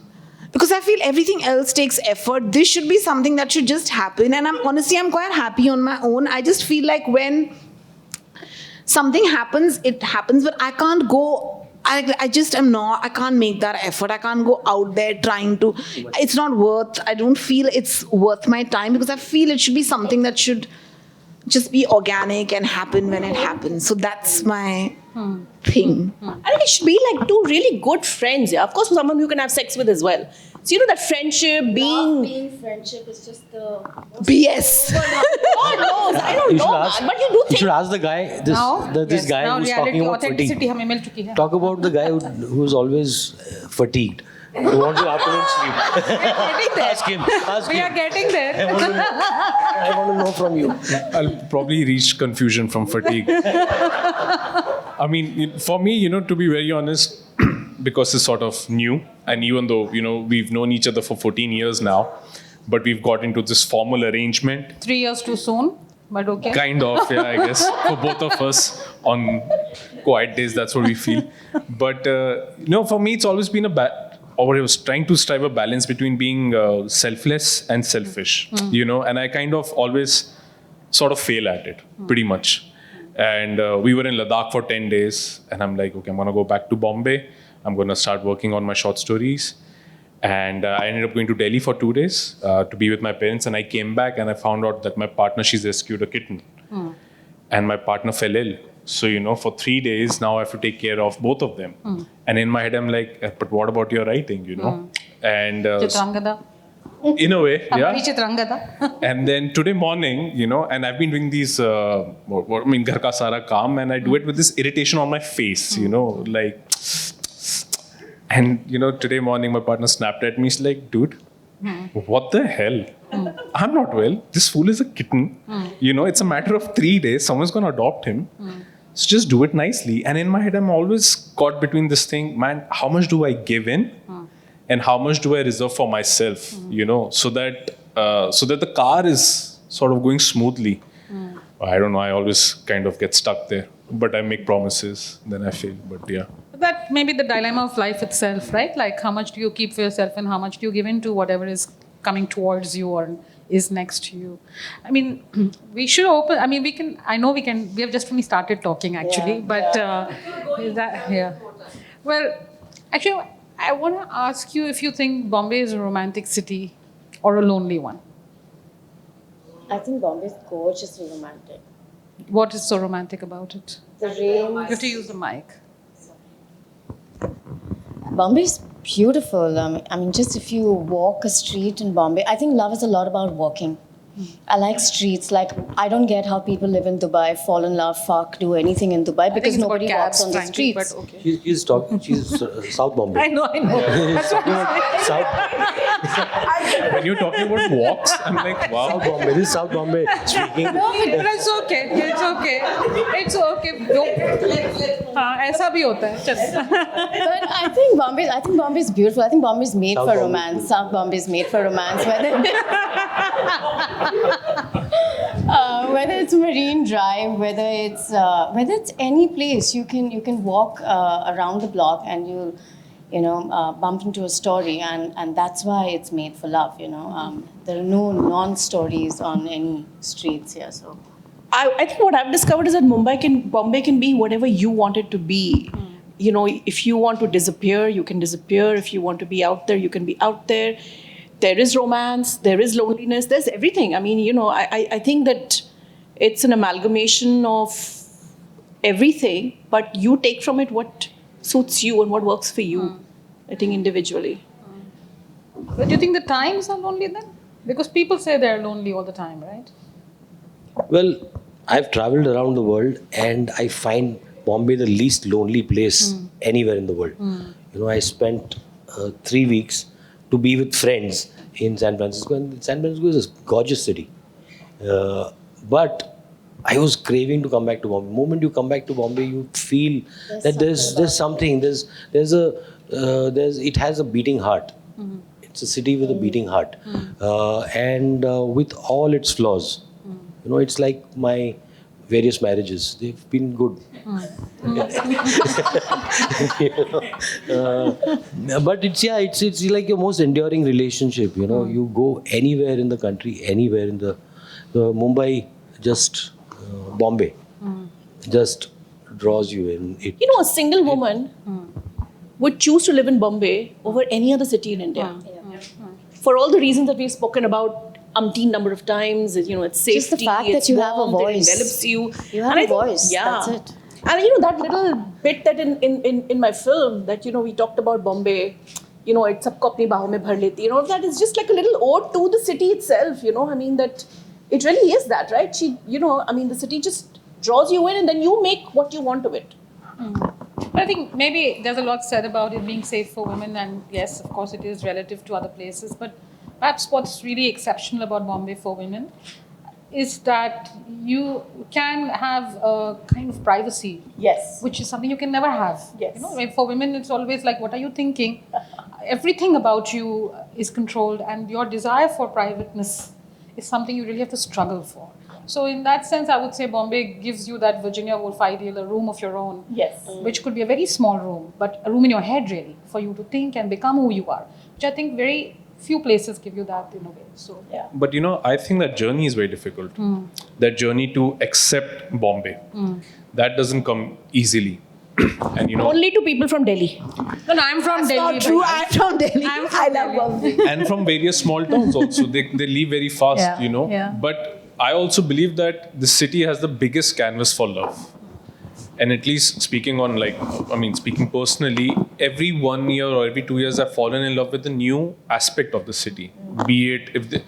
because I feel everything else takes effort. This should be something that should just happen. And I'm quite happy on my own. I just feel like when something happens, it happens, but I can't go, I can't make that effort. I can't go out there trying to, I don't feel it's worth my time, because I feel it should be something that should just be organic and happen when it happens. So that's my thing. I think it should be like two really good friends. Yeah, of course, for someone who can have sex with as well. So that friendship Being friendship is just the BS. God knows, I don't know, man, but you do You think. should ask the guy, this guy now who's reality, talking about authenticity fatigue. हमें मिल चुकी है. Talk about the guy who's always fatigued. Who wants to afternoon sleep. Ask him. We are getting there. I want to know from you. I'll probably reach confusion from fatigue. I mean, for me, to be very honest, because it's sort of new, and even though, we've known each other for 14 years now, but we've got into this formal arrangement. 3 years too soon, but okay. Kind of, yeah, I guess. For both of us on quiet days, that's what we feel. But, for me, it's always been I was trying to strive a balance between being selfless and selfish, and I kind of always sort of fail at it, pretty much. And we were in Ladakh for 10 days, and I'm like, okay, I'm going to go back to Bombay. I'm going to start working on my short stories. And I ended up going to Delhi for 2 days to be with my parents. And I came back and I found out that my partner, she's rescued a kitten. And my partner fell ill. So, for 3 days, now I have to take care of both of them. And in my head, I'm like, but what about your writing, And Chitrangada. in a way, yeah. Hamari Chitrangada. And then today morning, and I've been doing these, ghar ka sara kaam, and I do it with this irritation on my face, like, and, today morning my partner snapped at me. He's like, dude, what the hell? I'm not well. This fool is a kitten. It's a matter of 3 days. Someone's going to adopt him. So just do it nicely. And in my head, I'm always caught between this thing, man, how much do I give in? And how much do I reserve for myself, so that the car is sort of going smoothly. I don't know. I always kind of get stuck there. But I make promises, then I fail. But yeah. That may be the dilemma of life itself, right? Like how much do you keep for yourself and how much do you give in to whatever is coming towards you or is next to you. I mean, we should open, we have just only started talking actually, Well, actually, I want to ask you if you think Bombay is a romantic city or a lonely one. I think Bombay is gorgeously romantic. What is so romantic about it? The rain. You have to use the mic. Bombay is beautiful. I mean, just if you walk a street in Bombay, I think love is a lot about walking. I like streets. Like, I don't get how people live in Dubai, fall in love, fuck, do anything in Dubai because it's about nobody walks cabs, on the frankly, streets. but okay. She's talking. She's South Bombay. I know. That's what I'm saying. South, When you're talking about walks, I'm like, wow. South Bombay. This is South Bombay speaking. No, but it's okay. It's okay. It's okay. हाँ, ऐसा भी होता है. चल. But I think Bombay is beautiful. I think Bombay is made South for Bombay. romance. South Bombay is made for romance. Whether it's Marine Drive, whether it's any place, you can walk around the block and you'll bump into a story, and that's why it's made for love. There are no non-stories on any streets here. So I think what I've discovered is that Bombay can be whatever you want it to be. If you want to disappear, you can disappear. If you want to be out there, you can be out there. There is romance, there is loneliness, there's everything. I mean, I think that it's an amalgamation of everything, but you take from it what suits you and what works for you, I think, individually. But do you think the times are lonely then? Because people say they're lonely all the time, right? Well, I've traveled around the world and I find Bombay the least lonely place anywhere in the world. I spent 3 weeks to be with friends in San Francisco, and San Francisco is a gorgeous city. But I was craving to come back to Bombay. The moment you come back to Bombay, you feel that there's something. It has a beating heart. It's a city with a beating heart, and with all its flaws. It's like my various marriages. They've been good. But it's like your most enduring relationship. You go anywhere in the country, anywhere in the Mumbai, just Bombay, just draws you in. A single woman would choose to live in Bombay over any other city in India. For all the reasons that we've spoken about umpteen number of times, it's safety, just the fact that you have a voice, it envelops you. You have a voice. That's it. And that little bit that in my film that we talked about Bombay, it's sabko apni baahon mein bhar leti. That is just like a little ode to the city itself. I mean that it really is that, right? The city just draws you in, and then you make what you want of it. But I think maybe there's a lot said about it being safe for women, and yes, of course, it is relative to other places. But perhaps what's really exceptional about Bombay for women is that you can have a kind of privacy. Yes. Which is something you can never have. Yes. For women, it's always like, what are you thinking? Everything about you is controlled, and your desire for privateness is something you really have to struggle for. So in that sense, I would say Bombay gives you that Virginia Woolf ideal, a room of your own. Yes. Which could be a very small room, but a room in your head really, for you to think and become who you are. Which I think very few places give you that in a way. So yeah. But I think that journey is very difficult. That journey to accept Bombay, that doesn't come easily. And Only to people from Delhi. No, I'm from Delhi. Not true. I'm from Delhi. I'm from I love Delhi. Bombay. and from various small towns also, they leave very fast. Yeah, yeah. But I also believe that the city has the biggest canvas for love. And at least speaking personally, every 1 year or every 2 years, I've fallen in love with a new aspect of the city. Be it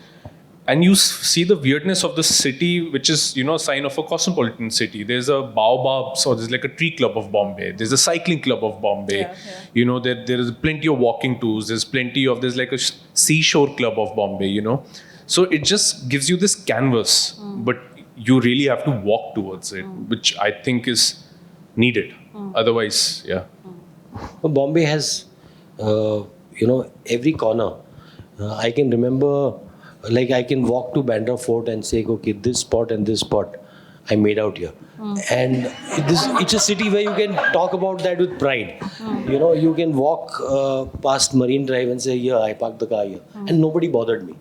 and you see the weirdness of the city, which is a sign of a cosmopolitan city. There's a baobab, so there's like a tree club of Bombay. There's a cycling club of Bombay. There is plenty of walking tours. There's like a seashore club of Bombay. So it just gives you this canvas, but you really have to walk towards it, which I think is needed. Otherwise, yeah. Well, Bombay has, every corner. I can remember, I can walk to Bandra Fort and say, okay, this spot and this spot, I made out here. And it's a city where you can talk about that with pride. You can walk past Marine Drive and say, yeah, I parked the car here. And nobody bothered me.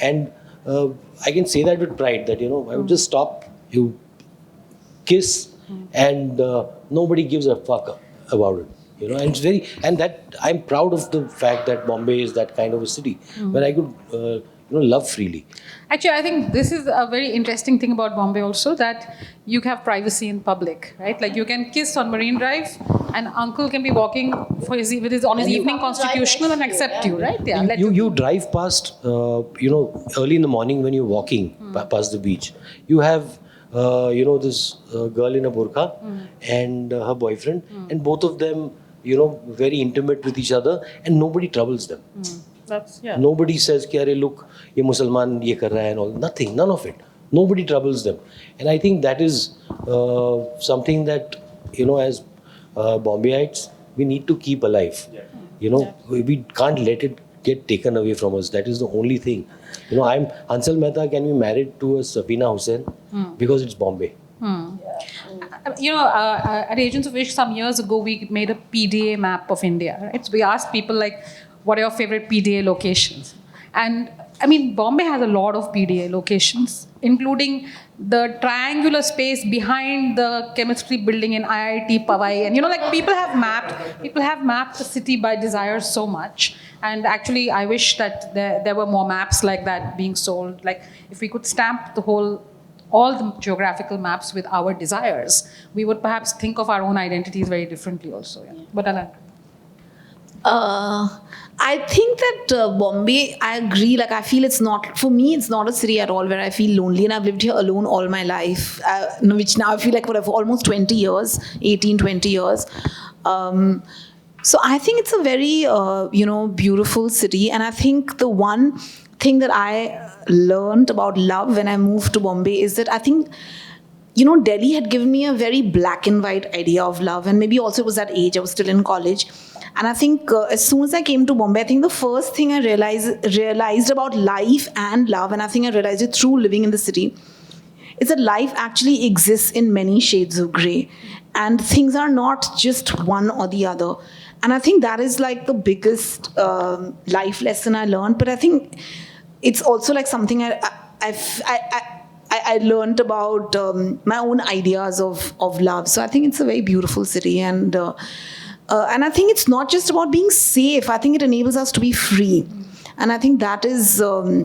And I can say that with pride that, I would just stop, you kiss, and nobody gives a fuck about it. And that I'm proud of the fact that Bombay is that kind of a city where I could love freely. Actually, I think this is a very interesting thing about Bombay also, that you have privacy in public, right? Like you can kiss on Marine Drive, and uncle can be walking with his evening constitutional and accept you, right? Yeah. You drive past, early in the morning when you're walking past the beach. You have, this girl in a burqa and her boyfriend, and both of them, very intimate with each other, and nobody troubles them. Nobody says, "Ki, "Arey, look, ye Musalman ye kar raha hai," and all. Nothing, none of it. Nobody troubles them, and I think that is something that as Bombayites we need to keep alive. We can't let it get taken away from us. That is the only thing. I'm Hansal Mehta can be married to a Safina Hussain because it's Bombay. At Agents of Ishq some years ago, we made a PDA map of India. Right? So we asked people like, what are your favorite PDA locations? And I mean, Bombay has a lot of PDA locations, including the triangular space behind the chemistry building in IIT Powai. And people have mapped the city by desire so much. And actually, I wish that there were more maps like that being sold. Like if we could stamp all the geographical maps with our desires, we would perhaps think of our own identities very differently also. Yeah. But Alan. I think that Bombay, I agree. Like, I feel it's not a city at all where I feel lonely. And I've lived here alone all my life, which now I feel like for almost 20 years, 18, 20 years. So I think it's a very, beautiful city. And I think the one thing that I learned about love when I moved to Bombay is that I think, Delhi had given me a very black and white idea of love. And maybe also it was that age, I was still in college. And I think as soon as I came to Bombay, I think the first thing I realized about life and love, and I think I realized it through living in the city, is that life actually exists in many shades of grey. And things are not just one or the other. And I think that is like the biggest life lesson I learned. But I think it's also like something I learned about my own ideas of love. So I think it's a very beautiful city. And I think it's not just about being safe. I think it enables us to be free. And I think that is, I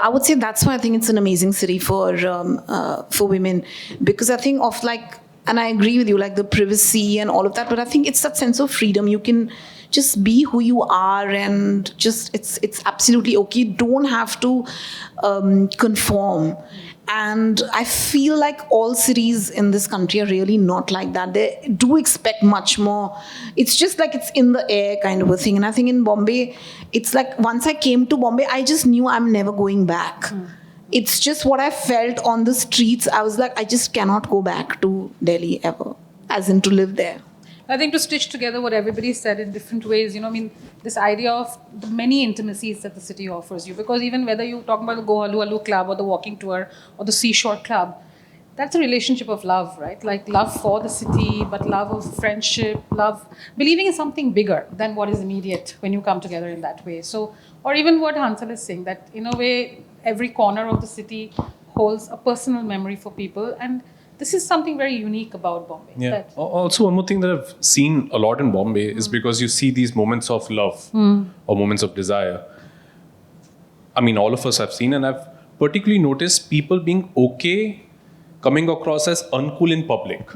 would say that's why I think it's an amazing city for women. Because I think of and I agree with you, like the privacy and all of that, but I think it's that sense of freedom. You can just be who you are and just, it's absolutely okay. You don't have to conform. And I feel like all cities in this country are really not like that. They do expect much more. It's just like it's in the air kind of a thing. And I think in Bombay, it's like once I came to Bombay, I just knew I'm never going back. It's just what I felt on the streets. I was like, I just cannot go back to Delhi ever, as in to live there. I think to stitch together what everybody said in different ways, this idea of the many intimacies that the city offers you. Because even whether you're talking about the Go Halu Halu Club or the walking tour or the Seashore Club, that's a relationship of love, right? Like love for the city, but love of friendship, love, believing in something bigger than what is immediate when you come together in that way. So, or even what Hansal is saying, that in a way, every corner of the city holds a personal memory for people. And this is something very unique about Bombay. Yeah. Also, one more thing that I've seen a lot in Bombay is because you see these moments of love or moments of desire. I mean, all of us have seen, and I've particularly noticed people being okay coming across as uncool in public.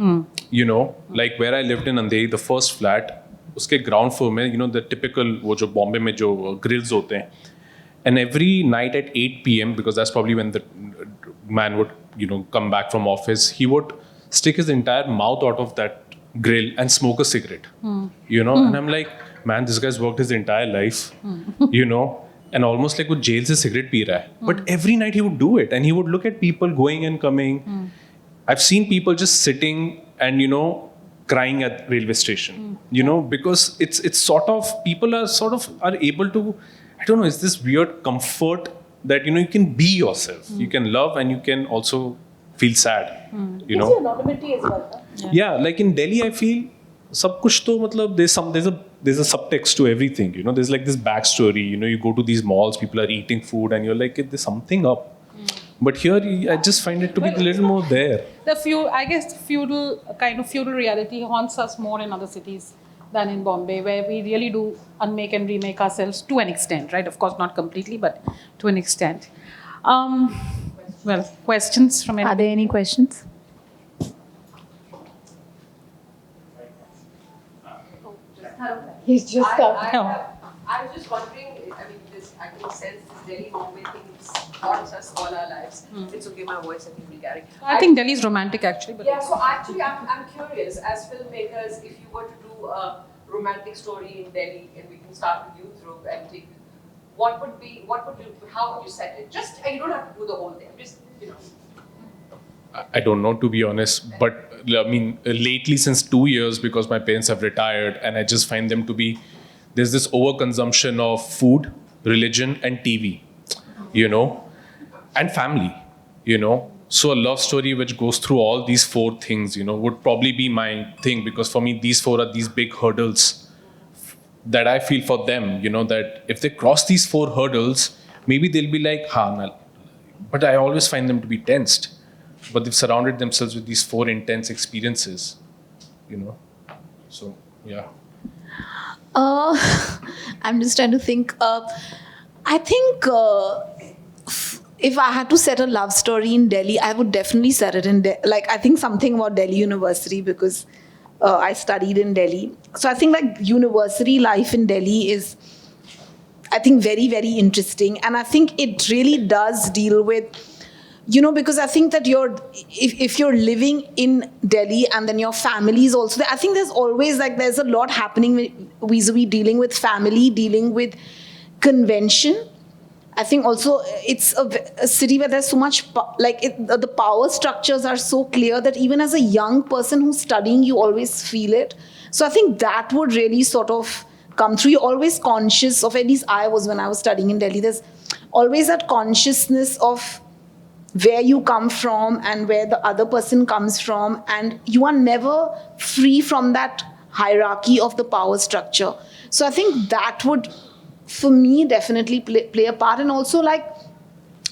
Like where I lived in Andheri, the first flat, uske ground floor mein, the typical wo jo Bombay mein jo grills hote hain. And every night at 8 p.m., because that's probably when the man would, come back from office, he would stick his entire mouth out of that grill and smoke a cigarette. And I'm like, man, this guy's worked his entire life, and almost like with jail se cigarette pee raha hai. But every night he would do it, and he would look at people going and coming. I've seen people just sitting and, crying at railway station, because it's sort of, people are able to, I don't know, it's this weird comfort that, you can be yourself. You can love and you can also feel sad, It's your anonymity as well. Yeah, like in Delhi, I feel sab kuch to, matlab, there's a subtext to everything, there's like this backstory, you go to these malls, people are eating food and you're like, there's something up. But here, I just find it to be a little more there. I guess feudal reality haunts us more in other cities. than in Bombay, where we really do unmake and remake ourselves to an extent, right? Of course, not completely, but to an extent. Well, questions from Are anybody? there any questions? He's just come. I was just wondering, I mean, this, I can sense this Delhi Bombay thing haunts us all our lives. It's okay, my voice, I think will carry. I think Delhi is romantic, actually. But Yeah, so actually, I'm curious, as filmmakers, if you were to do a romantic story in Delhi, and we can start with you, Dhruv, and take, how would you set it? Just, you don't have to do the whole thing, just, I don't know, to be honest, but I mean, lately since 2 years, because my parents have retired, and I just find them to be, there's this overconsumption of food, religion, and TV, and family, So a love story which goes through all these 4 things, would probably be my thing, because for me, these 4 are these big hurdles that I feel for them, that if they cross these 4 hurdles, maybe they'll be like, but I always find them to be tensed. But they've surrounded themselves with these 4 intense experiences, So, yeah. I'm just trying to think. I think if I had to set a love story in Delhi, I would definitely set it in I think something about Delhi University, because I studied in Delhi. So I think university life in Delhi is, I think, very, very interesting. And I think it really does deal with, because I think that if you're living in Delhi and then your family is also there, I think there's always there's a lot happening vis-a-vis dealing with family, dealing with convention. I think also it's a city where there's so much, the power structures are so clear that even as a young person who's studying, you always feel it. So I think that would really sort of come through. You're always conscious of, at least I was when I was studying in Delhi, there's always that consciousness of where you come from and where the other person comes from, and you are never free from that hierarchy of the power structure. So I think that would, for me, definitely play a part. And also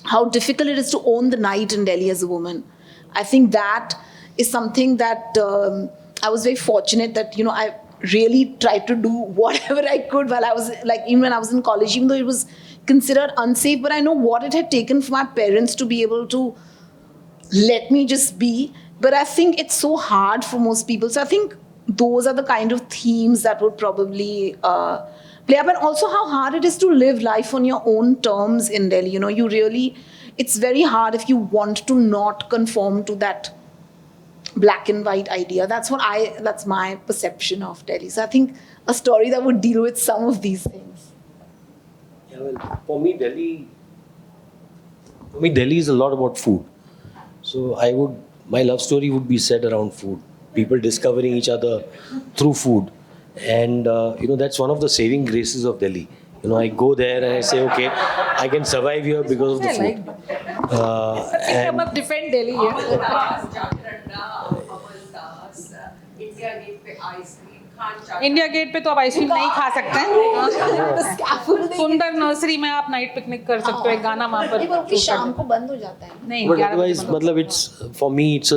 how difficult it is to own the night in Delhi as a woman. I think that is something that I was very fortunate that, I really tried to do whatever I could while I was, even when I was in college, even though it was considered unsafe, but I know what it had taken for my parents to be able to let me just be. But I think it's so hard for most people. So I think those are the kind of themes that would probably play up. And also how hard it is to live life on your own terms in Delhi. It's very hard if you want to not conform to that black and white idea. That's my perception of Delhi. So I think a story that would deal with some of these things. Yeah, well, for me, Delhi is a lot about food. So my love story would be set around food. People discovering each other through food. And, that's one of the saving graces of Delhi. I go there and I say, okay, I can survive here because of the food. I must defend Delhi here. India Gate पे ice cream India gate पे तो आप ice cream नहीं खा सकते हैं. सुंदर nursery में आप नाइट पिकनिक कर सकते हो. एक गाना वहाँ पर शाम को बंद हो जाता है. नहीं, But otherwise, for me, it's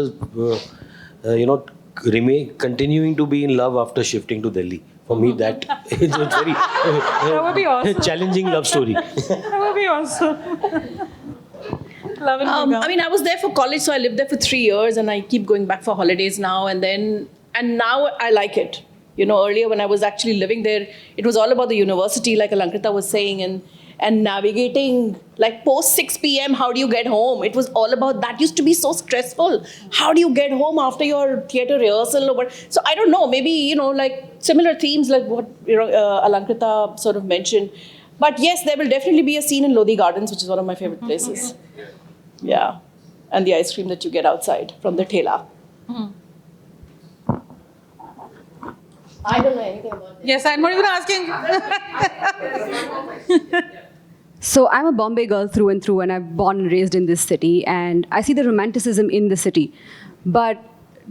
continuing to be in love after shifting to Delhi. For me, that is a very that would be awesome. challenging love story. That would be awesome. Love and I mean, I was there for college, so I lived there for 3 years, and I keep going back for holidays now. And now I like it. Earlier when I was actually living there, it was all about the university, like Alankrita was saying, and navigating, post 6 p.m. How do you get home? It was all about that. Used to be so stressful. How do you get home after your theatre rehearsal? So I don't know. Maybe similar themes like what Alankrita sort of mentioned. But yes, there will definitely be a scene in Lodi Gardens, which is one of my favorite places. Yeah, and the ice cream that you get outside from the thela. I don't know anything about it. Yes, I'm not even asking. So I'm a Bombay girl through and through, and I've born and raised in this city, and I see the romanticism in the city. But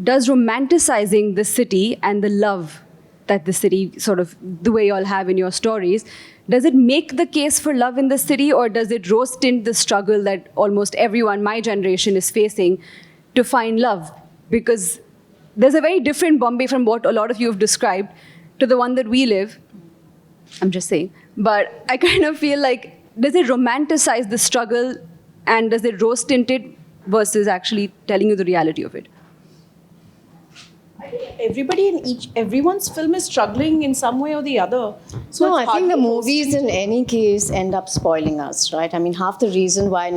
does romanticizing the city and the love that the city sort of, the way you all have in your stories, does it make the case for love in the city, or does it rose tint the struggle that almost everyone, my generation, is facing to find love? Because there's a very different Bombay from what a lot of you have described. to the one that we live. I'm just saying. But I kind of feel like, does it romanticize the struggle and does it rose tint it versus actually telling you the reality of it? Everybody in everyone's film is struggling in some way or the other. So No, it's I think the hardly movies in any case end up spoiling us, right? I mean, half the reason why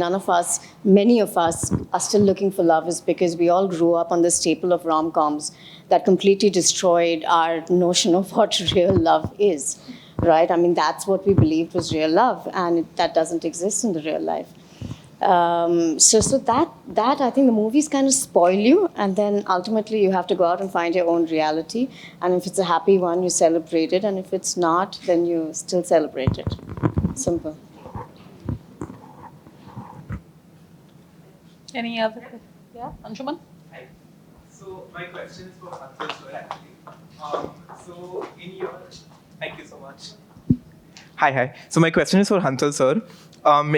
many of us are still looking for love is because we all grew up on the staple of rom-coms that completely destroyed our notion of what real love is, right? I mean, that's what we believed was real love, and that doesn't exist in the real life. So that I think the movies kind of spoil you, and then ultimately you have to go out and find your own reality. And if it's a happy one, you celebrate it, and if it's not, then you still celebrate it. Simple. Any other? Yeah, Anshuman? Hi. So my question is for Hansal sir actually. So in your, thank you so much. Hi. So my question is for Hansal sir.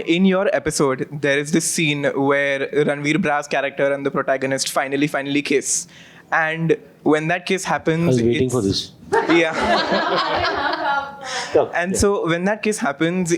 In your episode, there is this scene where Ranveer Bra's character and the protagonist finally kiss. And when that kiss happens... I was waiting for this. Yeah. And so when that kiss happens,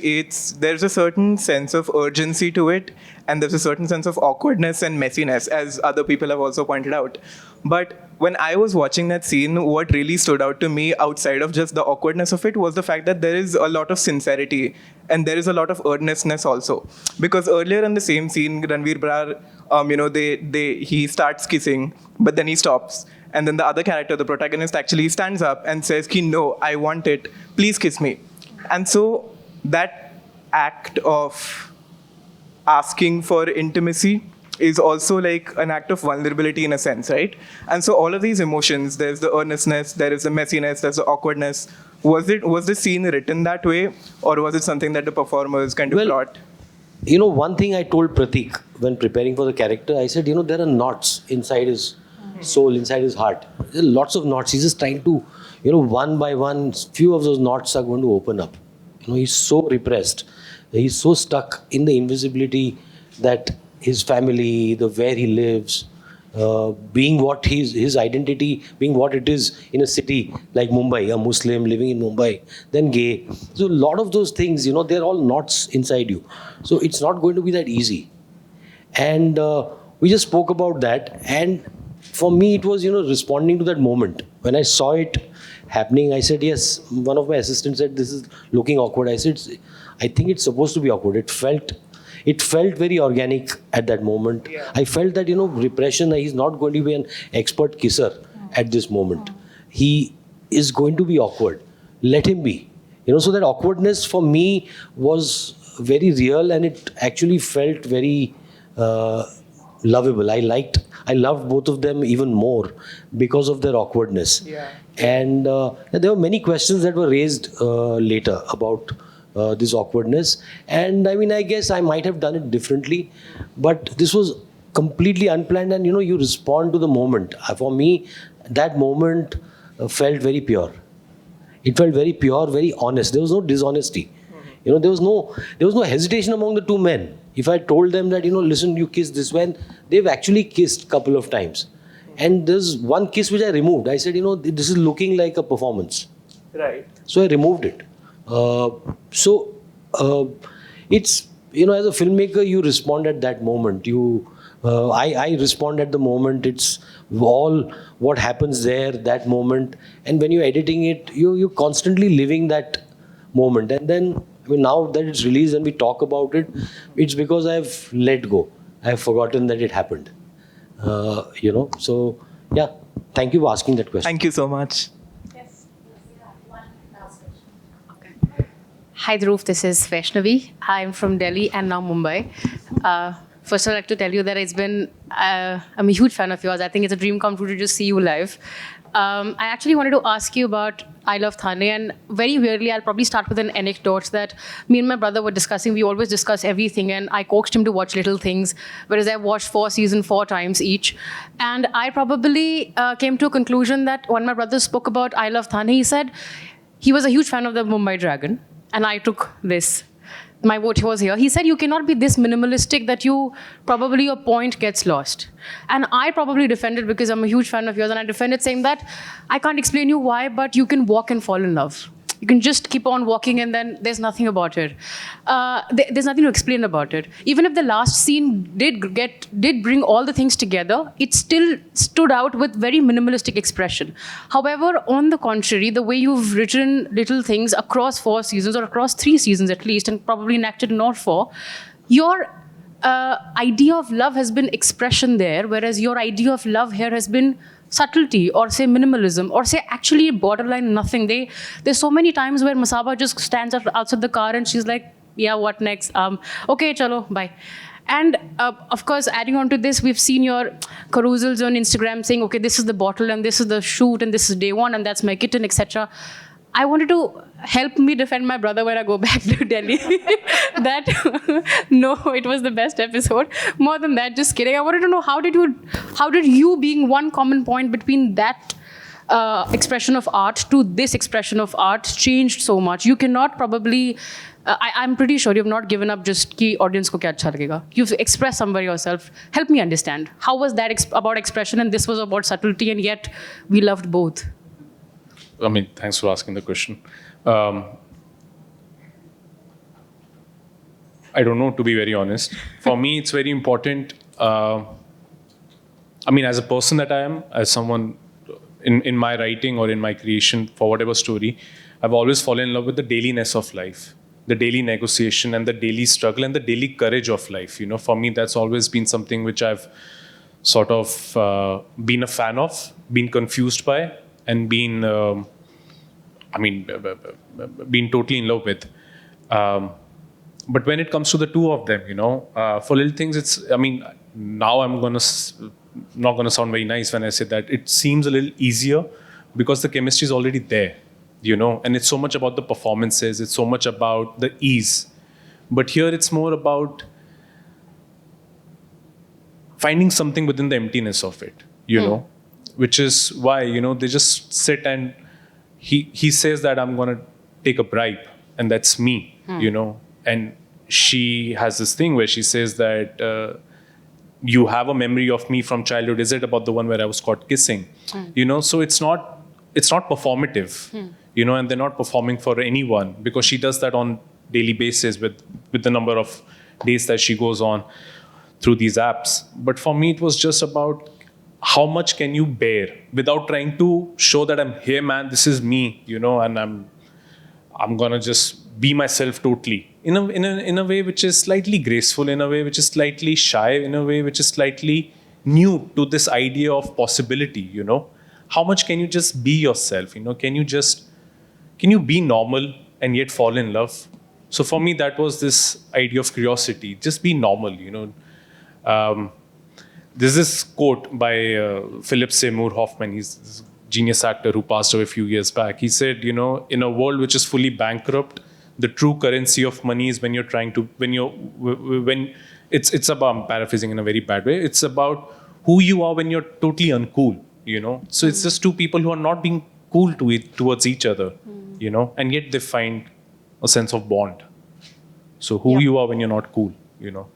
there's a certain sense of urgency to it, and there's a certain sense of awkwardness and messiness, as other people have also pointed out. But when I was watching that scene, what really stood out to me outside of just the awkwardness of it was the fact that there is a lot of sincerity and there is a lot of earnestness also. Because earlier in the same scene, Ranveer Brar, he starts kissing, but then he stops. And then the other character, the protagonist, actually stands up and says, no, I want it, please kiss me. And so that act of asking for intimacy is also like an act of vulnerability in a sense, right? And so all of these emotions, there's the earnestness, there is the messiness, there's the awkwardness. Was the scene written that way, or was it something that the performers kind of plot? You know, one thing I told Pratik when preparing for the character, I said, there are knots inside his soul, inside his heart. There are lots of knots. He's just trying to, one by one, few of those knots are going to open up. He's so repressed. He's so stuck in the invisibility that his family, the where he lives, being what his identity, being what it is in a city like Mumbai, a Muslim living in Mumbai, then gay. So a lot of those things, they're all knots inside you. So it's not going to be that easy. And we just spoke about that. And for me, it was, responding to that moment. When I saw it happening, I said, yes. One of my assistants said, this is looking awkward. I said, I think it's supposed to be awkward. It felt very organic at that moment. Yeah. I felt that, repression, he's not going to be an expert kisser at this moment. He is going to be awkward. Let him be. So that awkwardness for me was very real, and it actually felt very lovable. I loved both of them even more because of their awkwardness. Yeah. And there were many questions that were raised later about this awkwardness. And I guess I might have done it differently, but this was completely unplanned, and you respond to the moment. For me, that moment felt very pure. It felt very pure, very honest. There was no dishonesty. There was no hesitation among the two men. If I told them that, listen, you kiss this way, they've actually kissed a couple of times. And there's one kiss which I removed. I said, this is looking like a performance. Right. So I removed it. It's, as a filmmaker, you respond at that moment. I respond at the moment. It's all what happens there, that moment. And when you're editing it, you're constantly living that moment. And then, now that it's released and we talk about it, it's because I've let go. I've forgotten that it happened. So, yeah. Thank you for asking that question. Thank you so much. Hi Dhruv, this is Vaishnavi. I'm from Delhi and now Mumbai. First I'd like to tell you that I'm a huge fan of yours. I think it's a dream come true to just see you live. I actually wanted to ask you about I Love Thane, and very weirdly, I'll probably start with an anecdote that me and my brother were discussing. We always discuss everything, and I coaxed him to watch Little Things, whereas I've watched 4 seasons 4 times each. And I probably came to a conclusion that when my brother spoke about I Love Thane, he said he was a huge fan of the Mumbai Dragon, and I took this. my vote was here. He said you cannot be this minimalistic that probably your point gets lost. And I probably defended because I'm a huge fan of yours, and I defended saying that I can't explain you why, but you can walk and fall in love. You can just keep on walking and then there's nothing about it. There's nothing to explain about it. Even if the last scene did bring all the things together, it still stood out with very minimalistic expression. However, on the contrary, the way you've written little things across 4 seasons, or across 3 seasons at least, and probably enacted in all 4, your idea of love has been expression there, whereas your idea of love here has been subtlety, or say minimalism, or say actually borderline nothing. There's so many times where Masaba just stands outside the car and she's like, yeah, what next? Okay, chalo, bye. And of course, adding on to this, we've seen your carousels on Instagram saying, okay, this is the bottle and this is the shoot and this is day 1 and that's my kitten, etc. I wanted to help me defend my brother when I go back to Delhi. That, no, it was the best episode. More than that, just kidding. I wanted to know how did you being one common point between that expression of art to this expression of art changed so much? You cannot probably, I'm pretty sure you've not given up just ki audience ko kya acha lagega. You've expressed somewhere yourself. Help me understand. How was that about expression and this was about subtlety, and yet we loved both? I mean, thanks for asking the question. I don't know, to be very honest. For me, it's very important. I mean, as a person that I am, as someone in my writing or in my creation for whatever story, I've always fallen in love with the dailiness of life, the daily negotiation and the daily struggle and the daily courage of life. You know, for me, that's always been something which I've sort of been a fan of, been confused by, and been totally in love with. But when it comes to the two of them, you know, for little things, now I'm not gonna sound very nice when I say that it seems a little easier because the chemistry is already there, you know, and it's so much about the performances, it's so much about the ease. But here it's more about finding something within the emptiness of it, you know, which is why, you know, they just sit and he says that I'm going to take a bribe and that's me, you know, and she has this thing where she says that you have a memory of me from childhood. Is it about the one where I was caught kissing? You know, so it's not performative, you know, and they're not performing for anyone because she does that on daily basis with the number of days that she goes on through these apps. But for me, it was just about how much can you bear without trying to show that I'm here, man, this is me, you know, and I'm gonna just be myself totally in a way which is slightly graceful, in a way which is slightly shy, in a way which is slightly new to this idea of possibility, you know. How much can you just be yourself, you know? Can you be normal and yet fall in love? So for me, that was this idea of curiosity. Just be normal, you know. There's this quote by Philip Seymour Hoffman. He's this genius actor who passed away a few years back. He said, you know, in a world which is fully bankrupt, the true currency of money is when it's about, I'm paraphrasing in a very bad way, it's about who you are when you're totally uncool, you know. So it's just two people who are not being cool towards each other, you know, and yet they find a sense of bond. So who you are when you're not cool, you know.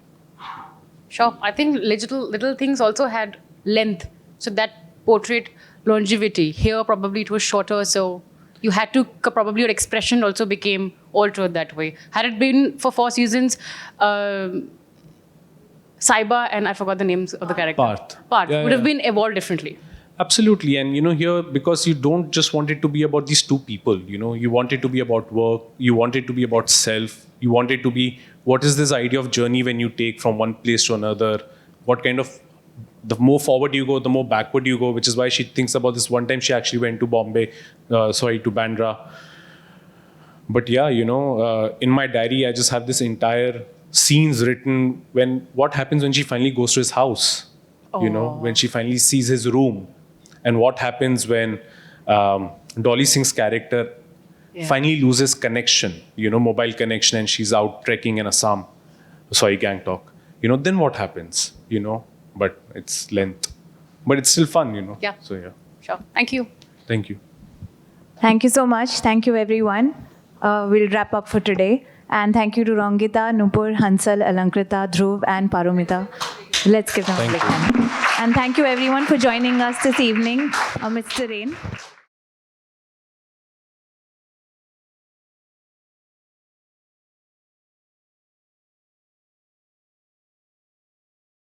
Sure. I think little things also had length. So that portrayed longevity. Here, probably it was shorter. So you had to, probably your expression also became altered that way. Had it been for 4 seasons, Saiba and I forgot the names of the character. Parth would have been evolved differently. Absolutely. And, you know, here, because you don't just want it to be about these two people, you know, you want it to be about work, you want it to be about self, you want it to be, what is this idea of journey when you take from one place to another? What kind of, the more forward you go, the more backward you go, which is why she thinks about this one time she actually went to to Bandra. But yeah, you know, in my diary, I just have this entire scenes written what happens when she finally goes to his house, you know, when she finally sees his room. And what happens when Dolly Singh's character finally loses connection, you know, mobile connection, and she's out trekking in Assam, Gangtok. You know, then what happens, you know? But it's length. But it's still fun, you know? Yeah. So, yeah. Sure. Thank you. Thank you. Thank you so much. Thank you, everyone. We'll wrap up for today. And thank you to Rangita, Nupur, Hansal, Alankrita, Dhruv, and Paromita. Let's give them a big hand. And thank you everyone for joining us this evening amidst the rain.